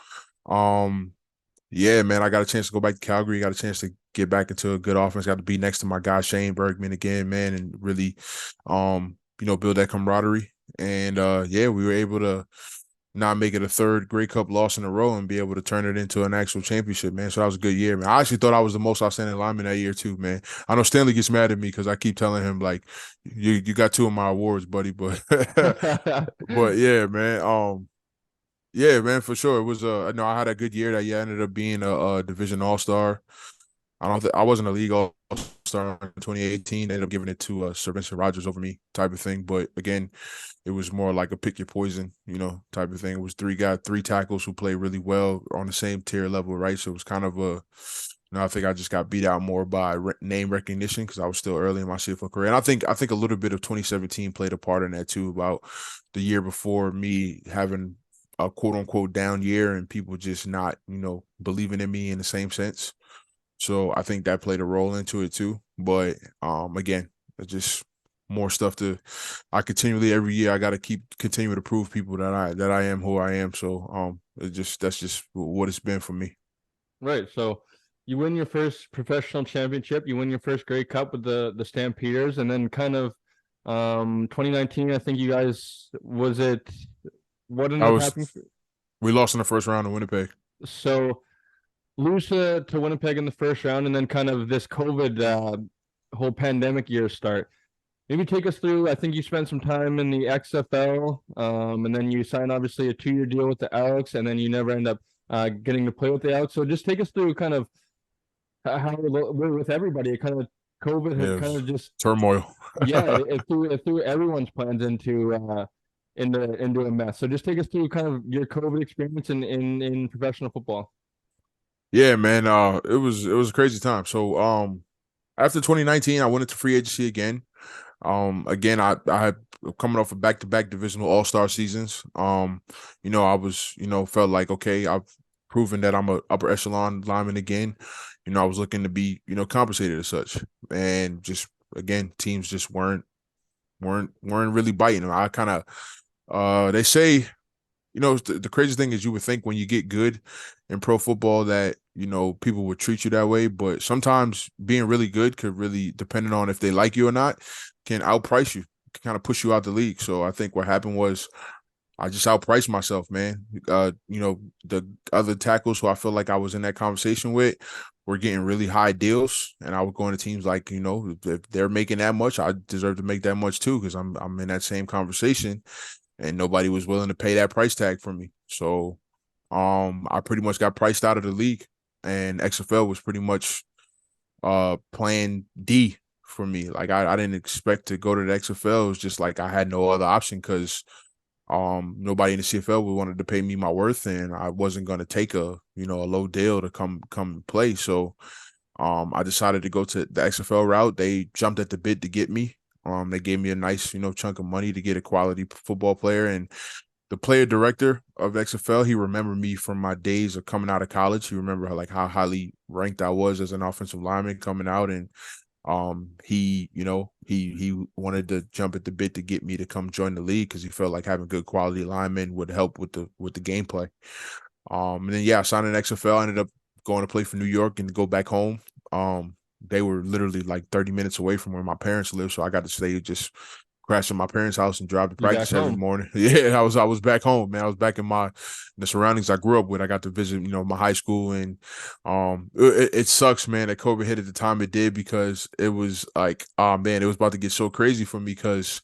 Speaker 2: yeah, man, I got a chance to go back to Calgary. Got a chance to get back into a good offense. Got to be next to my guy Shane Bergman again, man, and really, build that camaraderie. And yeah, we were able to not make it a third Grey Cup loss in a row and be able to turn it into an actual championship, man. So that was a good year, man. I actually thought I was the most outstanding lineman that year too, man. I know Stanley gets mad at me because I keep telling him like, you got 2 of my awards, buddy, but but yeah, man. Yeah, man, for sure. It was no, I had a good year that year. I ended up being a division all-star. I wasn't a league all-star in 2018. They ended up giving it to Sir Vincent Rogers over me type of thing. But again, it was more like a pick your poison, type of thing. It was 3 tackles who played really well on the same tier level, right? So it was kind of I think I just got beat out more by name recognition because I was still early in my CFL career. And I think a little bit of 2017 played a part in that too, about the year before me having a quote unquote down year and people just not, believing in me in the same sense. So I think that played a role into it too. But again, it's just more stuff I continually every year I got to continue to prove people that I am who I am. So that's just what it's been for me.
Speaker 1: Right. So you win your first professional championship, you win your first Grey Cup with the Stampeders, and then kind of 2019, I think you guys what ended up happening?
Speaker 2: We lost in the first round of Winnipeg.
Speaker 1: So lose to Winnipeg in the first round, and then kind of this COVID whole pandemic year start. Maybe take us through. I think you spent some time in the XFL, and then you signed obviously a 2-year deal with the Alex, and then you never end up getting to play with the Alex. So just take us through kind of how with everybody. It kind of COVID
Speaker 2: Yeah,
Speaker 1: had
Speaker 2: it
Speaker 1: kind
Speaker 2: was
Speaker 1: of just
Speaker 2: turmoil.
Speaker 1: yeah, it threw everyone's plans into a mess. So just take us through kind of your COVID experience in professional football.
Speaker 2: Yeah, man. It was a crazy time. So after 2019, I went into free agency again. Again, I had coming off of back-to-back divisional all-star seasons. I was, felt like, okay, I've proven that I'm a upper echelon lineman again. I was looking to be, compensated as such. And just again, teams just weren't really biting. I kind of they say, the crazy thing is you would think when you get good in pro football that, people would treat you that way. But sometimes being really good could really, depending on if they like you or not, can outprice you, can kind of push you out the league. So I think what happened was I just outpriced myself, man. The other tackles who I feel like I was in that conversation with were getting really high deals, and I was going to teams like, if they're making that much, I deserve to make that much too, because I'm in that same conversation, and nobody was willing to pay that price tag for me. So, I pretty much got priced out of the league, and XFL was pretty much plan D for me. Like I didn't expect to go to the XFL. It was just like I had no other option because nobody in the CFL would wanted to pay me my worth, and I wasn't going to take a low deal to come play. So I decided to go to the XFL route. They jumped at the bit to get me. They gave me a nice chunk of money to get a quality football player, and the player director of XFL, he remembered me from my days of coming out of college. He remembered like how highly ranked I was as an offensive lineman coming out, and he wanted to jump at the bit to get me to come join the league because he felt like having good quality linemen would help with the gameplay. And then I signed an XFL. I ended up going to play for New York and go back home. They were literally like 30 minutes away from where my parents live, so I got to stay just crash at my parents' house and drive to
Speaker 1: You back
Speaker 2: practice every
Speaker 1: home.
Speaker 2: morning. Yeah, I was back home, man. I was back in the surroundings I grew up with. I got to visit, my high school, and it sucks, man, that COVID hit at the time it did, because it was like, oh man, it was about to get so crazy for me because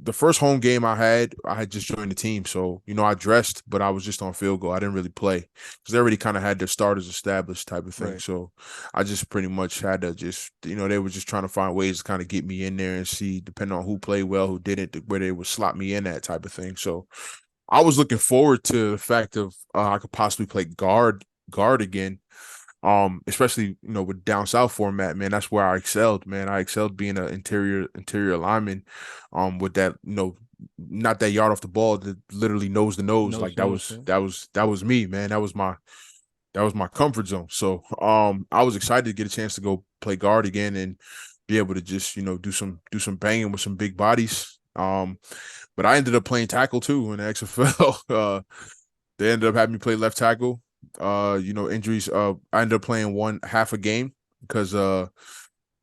Speaker 2: the first home game I had just joined the team. So, I dressed, but I was just on field goal. I didn't really play because they already kind of had their starters established type of thing.
Speaker 1: Right.
Speaker 2: So I just pretty much had to just, they were just trying to find ways to kind of get me in there and see, depending on who played well, who didn't, where they would slot me in, that type of thing. So I was looking forward to the fact of I could possibly play guard again. Especially with down south format, man, that's where I excelled, man. I excelled being an interior lineman, with that, not that yard off the ball, that literally nose to nose,
Speaker 1: Nose
Speaker 2: like
Speaker 1: to nose, yeah.
Speaker 2: that was me, man. That was my comfort zone. So I was excited to get a chance to go play guard again and be able to just do some banging with some big bodies. But I ended up playing tackle too in the XFL. They ended up having me play left tackle. Injuries. I ended up playing one half a game because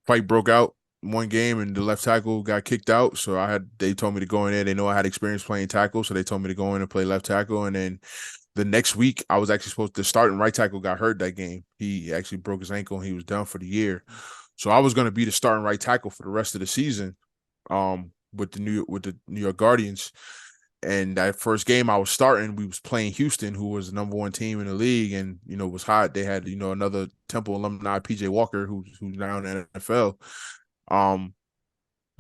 Speaker 2: fight broke out one game and the left tackle got kicked out. So they told me to go in there. They know I had experience playing tackle, so they told me to go in and play left tackle. And then the next week, I was actually supposed to start, and right tackle got hurt that game. He actually broke his ankle and he was done for the year. So I was going to be the starting right tackle for the rest of the season, with the New York Guardians. And that first game I was starting, we was playing Houston, who was the number one team in the league, and was hot. They had another Temple alumni, PJ Walker, who's now in the NFL.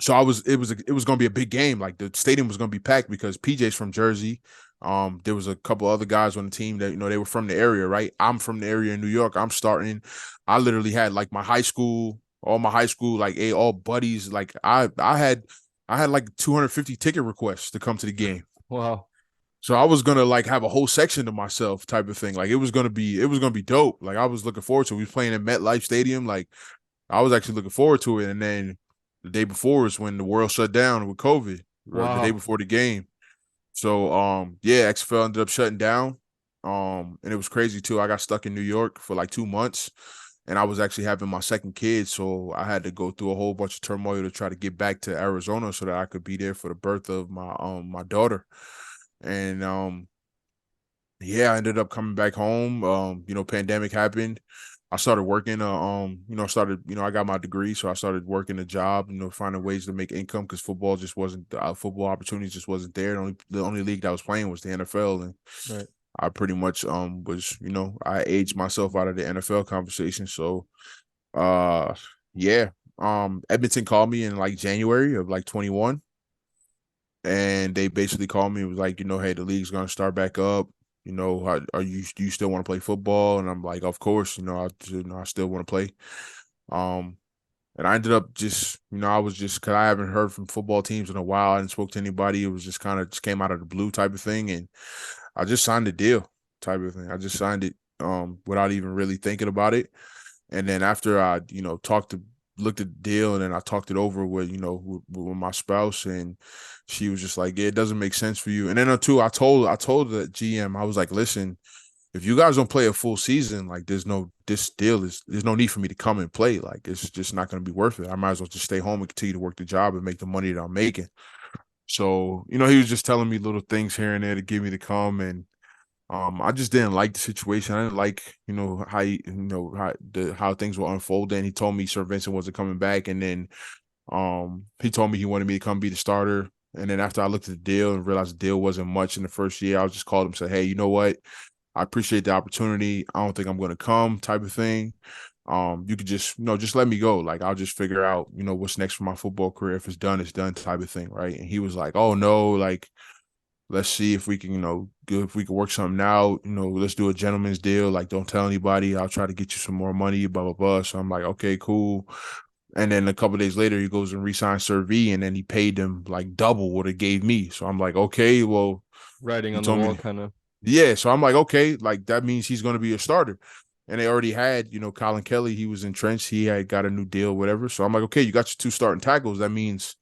Speaker 2: So it was going to be a big game. Like the stadium was going to be packed because PJ's from Jersey. There was a couple other guys on the team that they were from the area, right? I'm from the area in New York. I'm starting. I literally had like all my high school, like all buddies. Like I had like 250 ticket requests to come to the game.
Speaker 1: Wow.
Speaker 2: So I was gonna like have a whole section to myself, type of thing. Like it was gonna be dope. Like I was looking forward to it. We was playing in MetLife Stadium. Like I was actually looking forward to it. And then the day before is when the world shut down with COVID. The day
Speaker 1: Wow.
Speaker 2: before the game. So XFL ended up shutting down. And it was crazy too. I got stuck in New York for like 2 months, and I was actually having my second kid, so I had to go through a whole bunch of turmoil to try to get back to Arizona so that I could be there for the birth of my daughter. And I ended up coming back home. Pandemic happened. I started working. I got my degree, so I started working a job. Finding ways to make income because football just wasn't football opportunities just wasn't there. The only league that I was playing was the NFL, and
Speaker 1: Right.
Speaker 2: I pretty much was I aged myself out of the NFL conversation. So Uh, yeah. Edmonton called me in like January of like 21, and they basically called me and was like, hey, the league's gonna start back up. Are you do you still want to play football? And I'm like, of course. I still want to play. Um, and I ended up just, I was just because I haven't heard from football teams in a while. I didn't spoke to anybody. It was just kind of just came out of the blue type of thing, and I just signed the deal type of thing. I just signed it without even really thinking about it. And then after I, looked at the deal, and then I talked it over with, with my spouse, and she was just like, yeah, it doesn't make sense for you. And then too, I told the GM, I was like, listen, if you guys don't play a full season, like there's no need for me to come and play. Like it's just not going to be worth it. I might as well just stay home and continue to work the job and make the money that I'm making. So, he was just telling me little things here and there to get me to come, and I just didn't like the situation. I didn't like, how things were unfolding. He told me Sir Vincent wasn't coming back, and then he told me he wanted me to come be the starter. And then after I looked at the deal and realized the deal wasn't much in the first year, I just called him and said, hey, you know what? I appreciate the opportunity. I don't think I'm going to come, type of thing. You could just, just let me go. Like I'll just figure out, what's next for my football career. If it's done, type of thing, right? And he was like, oh no, like let's see if we can, if we can work something out. Let's do a gentleman's deal. Like, don't tell anybody. I'll try to get you some more money, blah, blah, blah. So I'm like, okay, cool. And then a couple of days later, he goes and re-signs Sir V, and then he paid them like double what it gave me. So I'm like, okay, well,
Speaker 1: Writing
Speaker 2: you
Speaker 1: on the
Speaker 2: told
Speaker 1: wall,
Speaker 2: me,
Speaker 1: kind of.
Speaker 2: yeah. So I'm like, okay, like that means he's going to be a starter. And they already had, Colin Kelly, he was entrenched. He had got a new deal, whatever. So I'm like, okay, you got your two starting tackles. That means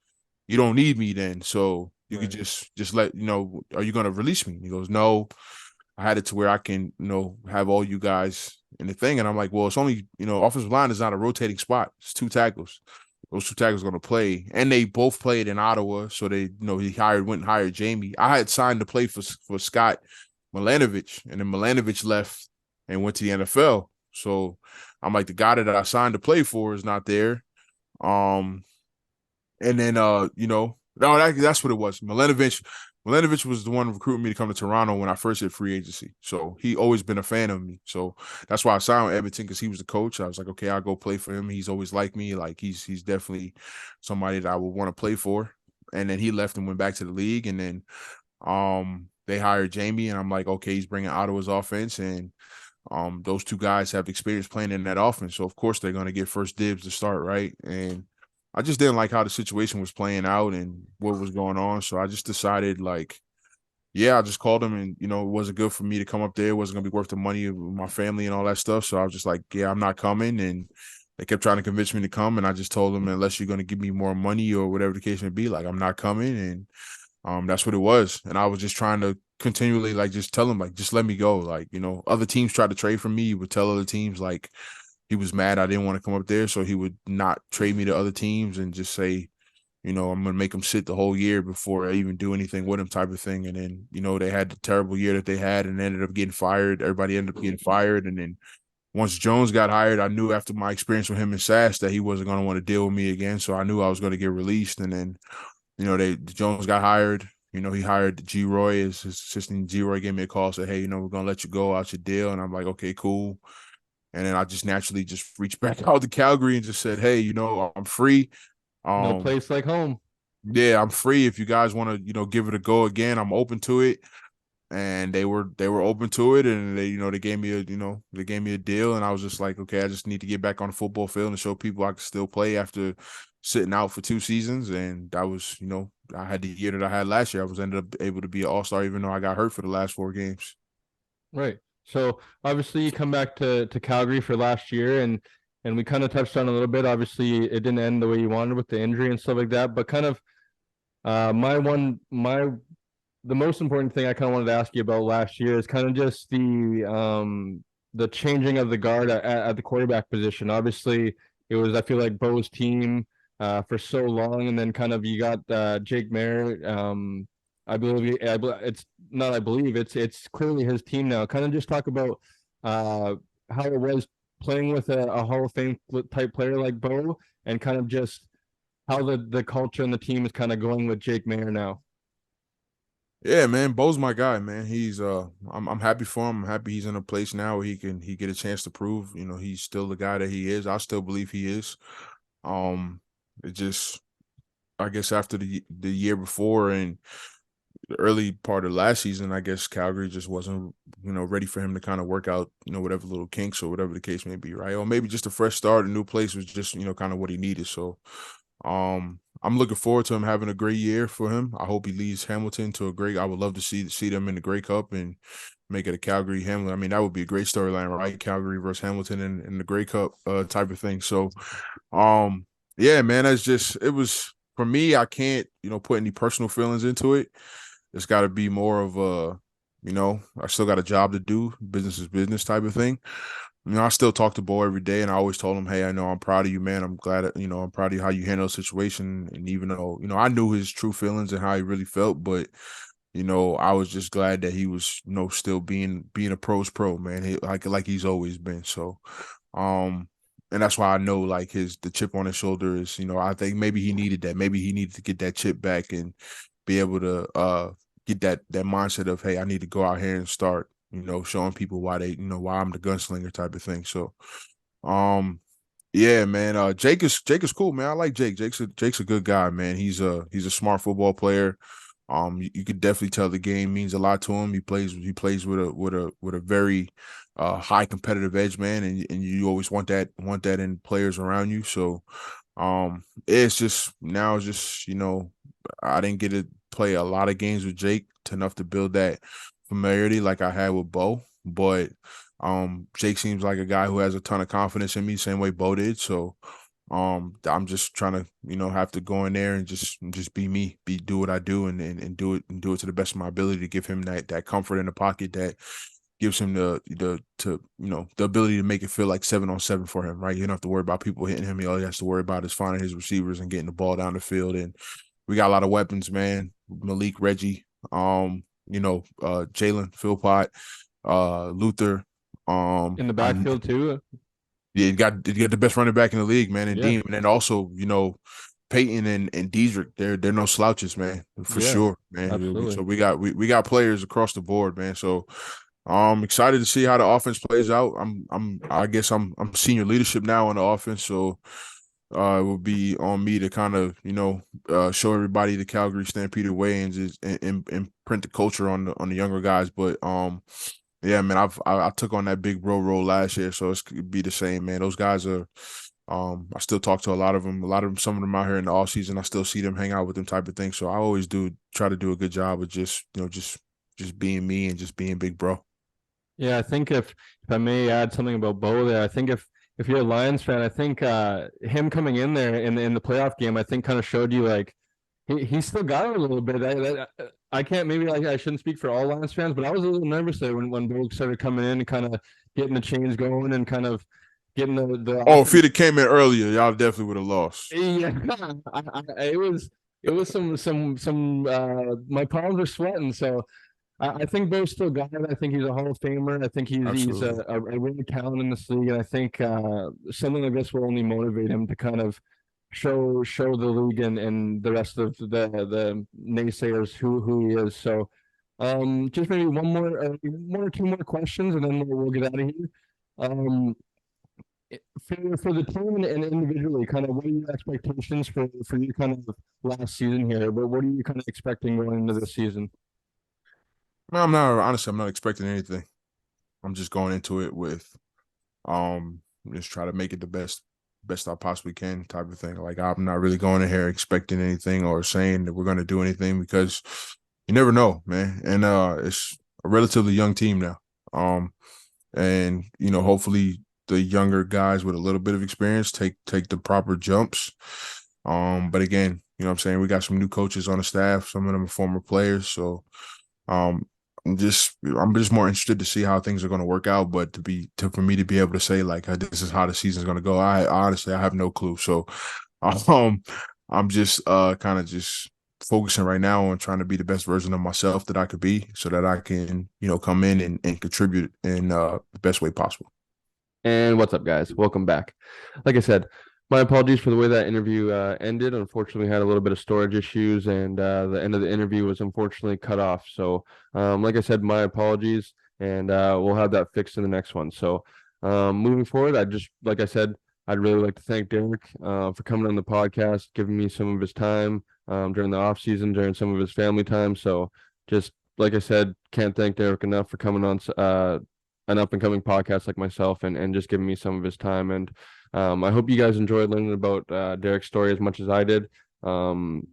Speaker 2: you don't need me then. So you could
Speaker 1: Right.
Speaker 2: just let, are you going to release me? And he goes, no, I had it to where I can, have all you guys in the thing. And I'm like, well, it's only, offensive line is not a rotating spot. It's two tackles. Those two tackles are going to play. And they both played in Ottawa. So they, he went and hired Jamie. I had signed to play for Scott Milanovic. And then Milanovic left and went to the NFL. So I'm like, the guy that I signed to play for is not there. Um, and then no, that's what it was. Milanovic was the one recruiting me to come to Toronto when I first hit free agency. So he always been a fan of me. So that's why I signed with Edmonton, because he was the coach. I was like, okay, I'll go play for him. He's always liked me. Like he's definitely somebody that I would want to play for. And then he left and went back to the league. And then they hired Jamie, and I'm like, okay, he's bringing Ottawa's offense, and those two guys have experience playing in that offense. So of course they're going to get first dibs to start, right? And I just didn't like how the situation was playing out and what was going on. So I just decided, like, yeah, I just called him, and, it wasn't good for me to come up there. It wasn't going to be worth the money of my family and all that stuff. So I was just like, yeah, I'm not coming. And they kept trying to convince me to come. And I just told them, unless you're going to give me more money or whatever the case may be, like, I'm not coming. And that's what it was. And I was just trying to continually, like, just tell him, like, just let me go. Like, other teams tried to trade for me. He would tell other teams, like, he was mad I didn't want to come up there, so he would not trade me to other teams and just say, I'm going to make him sit the whole year before I even do anything with him, type of thing. And then, they had the terrible year that they had and ended up getting fired. Everybody ended up getting fired. And then once Jones got hired, I knew after my experience with him in SAS that he wasn't going to want to deal with me again. So I knew I was going to get released. And then, Jones got hired. He hired G Roy as his assistant. G Roy gave me a call, said, hey, we're going to let you go out your deal. And I'm like, okay, cool. And then I just naturally just reached back out to Calgary and just said, hey, I'm free.
Speaker 1: No place like home.
Speaker 2: Yeah, I'm free. If you guys want to, give it a go again, I'm open to it. And they were open to it, and they gave me a deal, and I was just like, okay, I just need to get back on the football field and show people I can still play after sitting out for 2 seasons. And that was, I had the year that I had last year. I was ended up able to be an all-star, even though I got hurt for the last 4 games.
Speaker 1: Right. So obviously you come back to Calgary for last year, and we kind of touched on a little bit. Obviously it didn't end the way you wanted with the injury and stuff like that, but kind of the most important thing I kind of wanted to ask you about last year is kind of just the changing of the guard at the quarterback position. Obviously it was, I feel like, Bo's team for so long, and then kind of you got Jake Mayer. It's not. I believe it's clearly his team now. Kind of just talk about how it was playing with a Hall of Fame type player like Bo, and kind of just how the culture and the team is kind of going with Jake Mayer now.
Speaker 2: Yeah, man, Bo's my guy, man. I'm happy for him. I'm happy he's in a place now where he get a chance to prove, he's still the guy that he is. I still believe he is. Um, it just I guess after the year before and the early part of last season, I guess Calgary just wasn't, ready for him to kind of work out, whatever little kinks or whatever the case may be, right? Or maybe just a fresh start, a new place was just, kind of what he needed. So I'm looking forward to him having a great year for him. I hope he leads Hamilton to a great. I would love to see them in the Grey Cup and make it a Calgary Hamilton. I mean, that would be a great storyline, right? Calgary versus Hamilton in the Grey Cup type of thing. So, um, yeah, man, that's just it was for me. I can't put any personal feelings into it. It's got to be more of a I still got a job to do, business is business type of thing. I still talk to Bo every day, and I always told him, "Hey, I know I'm proud of you, man. I'm glad that, I'm proud of how you handle the situation." And even though I knew his true feelings and how he really felt, but I was just glad that he was still being a pro's pro, man. Like he's always been. So, um, and that's why I know like the chip on his shoulder is, I think maybe he needed that. Maybe he needed to get that chip back and be able to get that mindset of, hey, I need to go out here and start, showing people why why I'm the gunslinger type of thing. So, um, yeah, man. Jake is cool, man. I like Jake. Jake's a good guy, man. He's a smart football player. You could definitely tell the game means a lot to him. He plays with a very high competitive edge, man, and you always want that in players around you. So, it's just now it's just I didn't get to play a lot of games with Jake enough to build that familiarity like I had with Bo, but Jake seems like a guy who has a ton of confidence in me, same way Bo did. So I'm just trying to, have to go in there and just be me, do what I do and do it to the best of my ability to give him that comfort in the pocket that gives him the ability to make it feel like 7-on-7 for him, right? You don't have to worry about people hitting him. All he has to worry about is finding his receivers and getting the ball down the field. And we got a lot of weapons, man. Malik, Reggie, Jalen, Philpott, Luther.
Speaker 1: In the
Speaker 2: I
Speaker 1: backfield too.
Speaker 2: Yeah, you got the best running back in the league, man, and
Speaker 1: Yeah,
Speaker 2: Dean, and then also Peyton and Diedrich, they're no slouches, man, for
Speaker 1: yeah,
Speaker 2: sure, man.
Speaker 1: absolutely.
Speaker 2: So we got players across the board, man. So I'm excited to see how the offense plays out. I guess I'm senior leadership now on the offense, so it will be on me to kind of show everybody the Calgary Stampeder way and just and print the culture on the younger guys. But yeah, man, I took on that big bro role last year, so it's could be the same, man. Those guys are I still talk to a lot of them. Some of them out here in the off season. I still see them hang out with them type of thing. So I always do try to do a good job of just being me and just being big bro.
Speaker 1: Yeah, I think if I may add something about Bo there, I think if you're a Lions fan, I think him coming in there in the playoff game, I think kind of showed you like he still got it a little bit. I can't maybe like I shouldn't speak for all Lions fans, but I was a little nervous there when Bo started coming in and kind of getting the chains going and kind of getting the
Speaker 2: Oh, if
Speaker 1: offense.
Speaker 2: he'd have came in earlier, y'all definitely would have lost.
Speaker 1: Yeah, it was some my palms are sweating. So I think Bo's still got it. I think he's a Hall of Famer. I think he's
Speaker 2: Absolutely.
Speaker 1: a real talent in this league, and I think something like this will only motivate him to kind of show the league and the rest of the naysayers who he is. So, just maybe one or two more questions, and then we'll get out of here. Um, for the team and individually, kind of what are your expectations for you kind of last season here? But what are you kind of expecting going into this season?
Speaker 2: No, I'm not honestly. I'm not expecting anything. I'm just going into it with just try to make it the best I possibly can type of thing. Like I'm not really going in here expecting anything or saying that we're going to do anything because you never know, man. And it's a relatively young team now. And hopefully the younger guys with a little bit of experience take the proper jumps. But again, what I'm saying, we got some new coaches on the staff. Some of them are former players, so um, I'm just more interested to see how things are going to work out. But for me to be able to say like this is how the season's going to go, I honestly I have no clue. So um, I'm just kind of just focusing right now on trying to be the best version of myself that I could be, so that I can come in and contribute in the best way possible.
Speaker 1: And what's up, guys? Welcome back. Like I said, My apologies for the way that interview ended. Unfortunately, we had a little bit of storage issues, and the end of the interview was unfortunately cut off. So, like I said, my apologies, and we'll have that fixed in the next one. So, moving forward, like I said, I'd really like to thank Derek for coming on the podcast, giving me some of his time during the off season, during some of his family time. So, just like I said, can't thank Derek enough for coming on an up and coming podcast like myself, and just giving me some of his time. And I hope you guys enjoyed learning about Derek's story as much as I did. Um,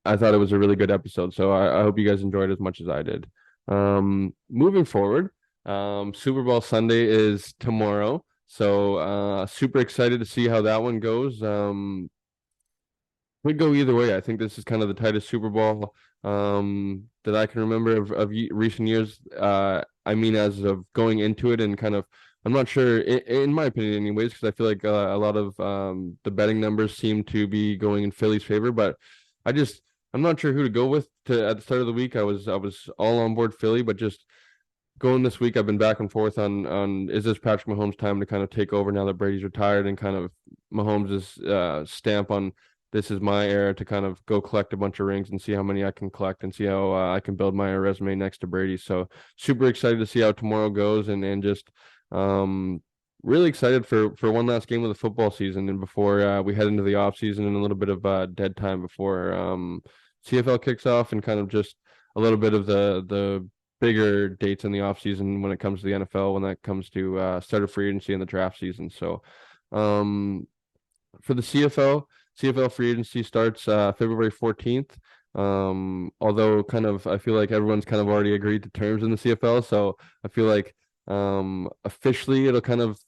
Speaker 1: I thought it was a really good episode, so I hope you guys enjoyed as much as I did. Moving forward, Super Bowl Sunday is tomorrow, so super excited to see how that one goes. Could go either way. I think this is kind of the tightest Super Bowl that I can remember of recent years. I mean, as of going into it and kind of, I'm not sure, in my opinion, anyways, because I feel like a lot of the betting numbers seem to be going in Philly's favor, but I just, I'm not sure who to go with at the start of the week. I was all on board Philly, but just going this week, I've been back and forth on is this Patrick Mahomes' time to kind of take over now that Brady's retired, and kind of Mahomes' stamp on this is my era to kind of go collect a bunch of rings and see how many I can collect and see how I can build my resume next to Brady. So super excited to see how tomorrow goes, and just really excited for one last game of the football season, and before we head into the off season and a little bit of dead time before CFL kicks off, and kind of just a little bit of the bigger dates in the off season when it comes to the NFL, when that comes to start of free agency and the draft season. So for the CFL free agency starts February 14th. Although kind of I feel like everyone's kind of already agreed to terms in the CFL, so I feel like officially it'll kind of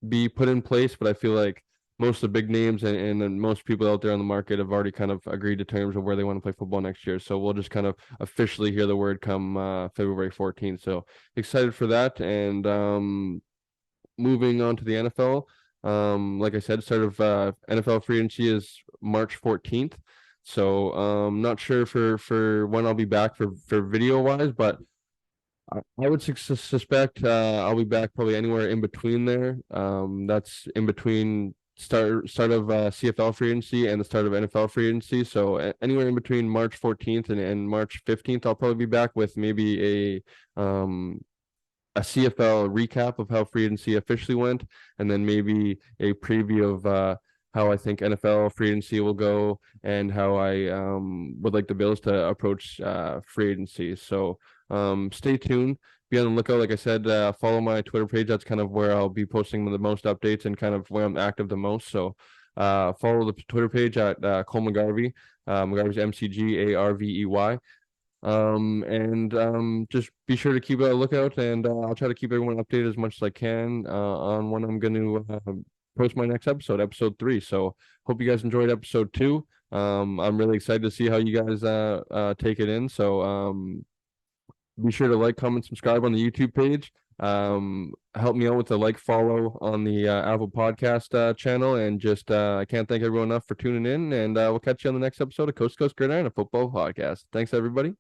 Speaker 1: be put in place, but I feel like most of the big names and most people out there on the market have already kind of agreed to terms of where they want to play football next year. So we'll just kind of officially hear the word come February 14th. So excited for that. And moving on to the NFL, like I said, start of NFL free agency is March 14th. So not sure for when I'll be back for video wise, but I would suspect I'll be back probably anywhere in between there. That's in between start of CFL free agency and the start of NFL free agency. So anywhere in between March 14th and March 15th, I'll probably be back with maybe a CFL recap of how free agency officially went, and then maybe a preview of how I think NFL free agency will go, and how I would like the Bills to approach free agency. So stay tuned. Be on the lookout. Like I said, follow my Twitter page. That's kind of where I'll be posting the most updates and kind of where I'm active the most. So follow the Twitter page at Cole McGarvey. McGarvey's McGarvey. And just be sure to keep a lookout, and I'll try to keep everyone updated as much as I can on when I'm going to post my next episode 3. So hope you guys enjoyed episode 2. I'm really excited to see how you guys take it in. So be sure to like, comment, subscribe on the YouTube page. Help me out with the follow on the Apple Podcast channel, and just I can't thank everyone enough for tuning in, and we'll catch you on the next episode of Coast to Coast Gridiron, a football podcast. Thanks, everybody.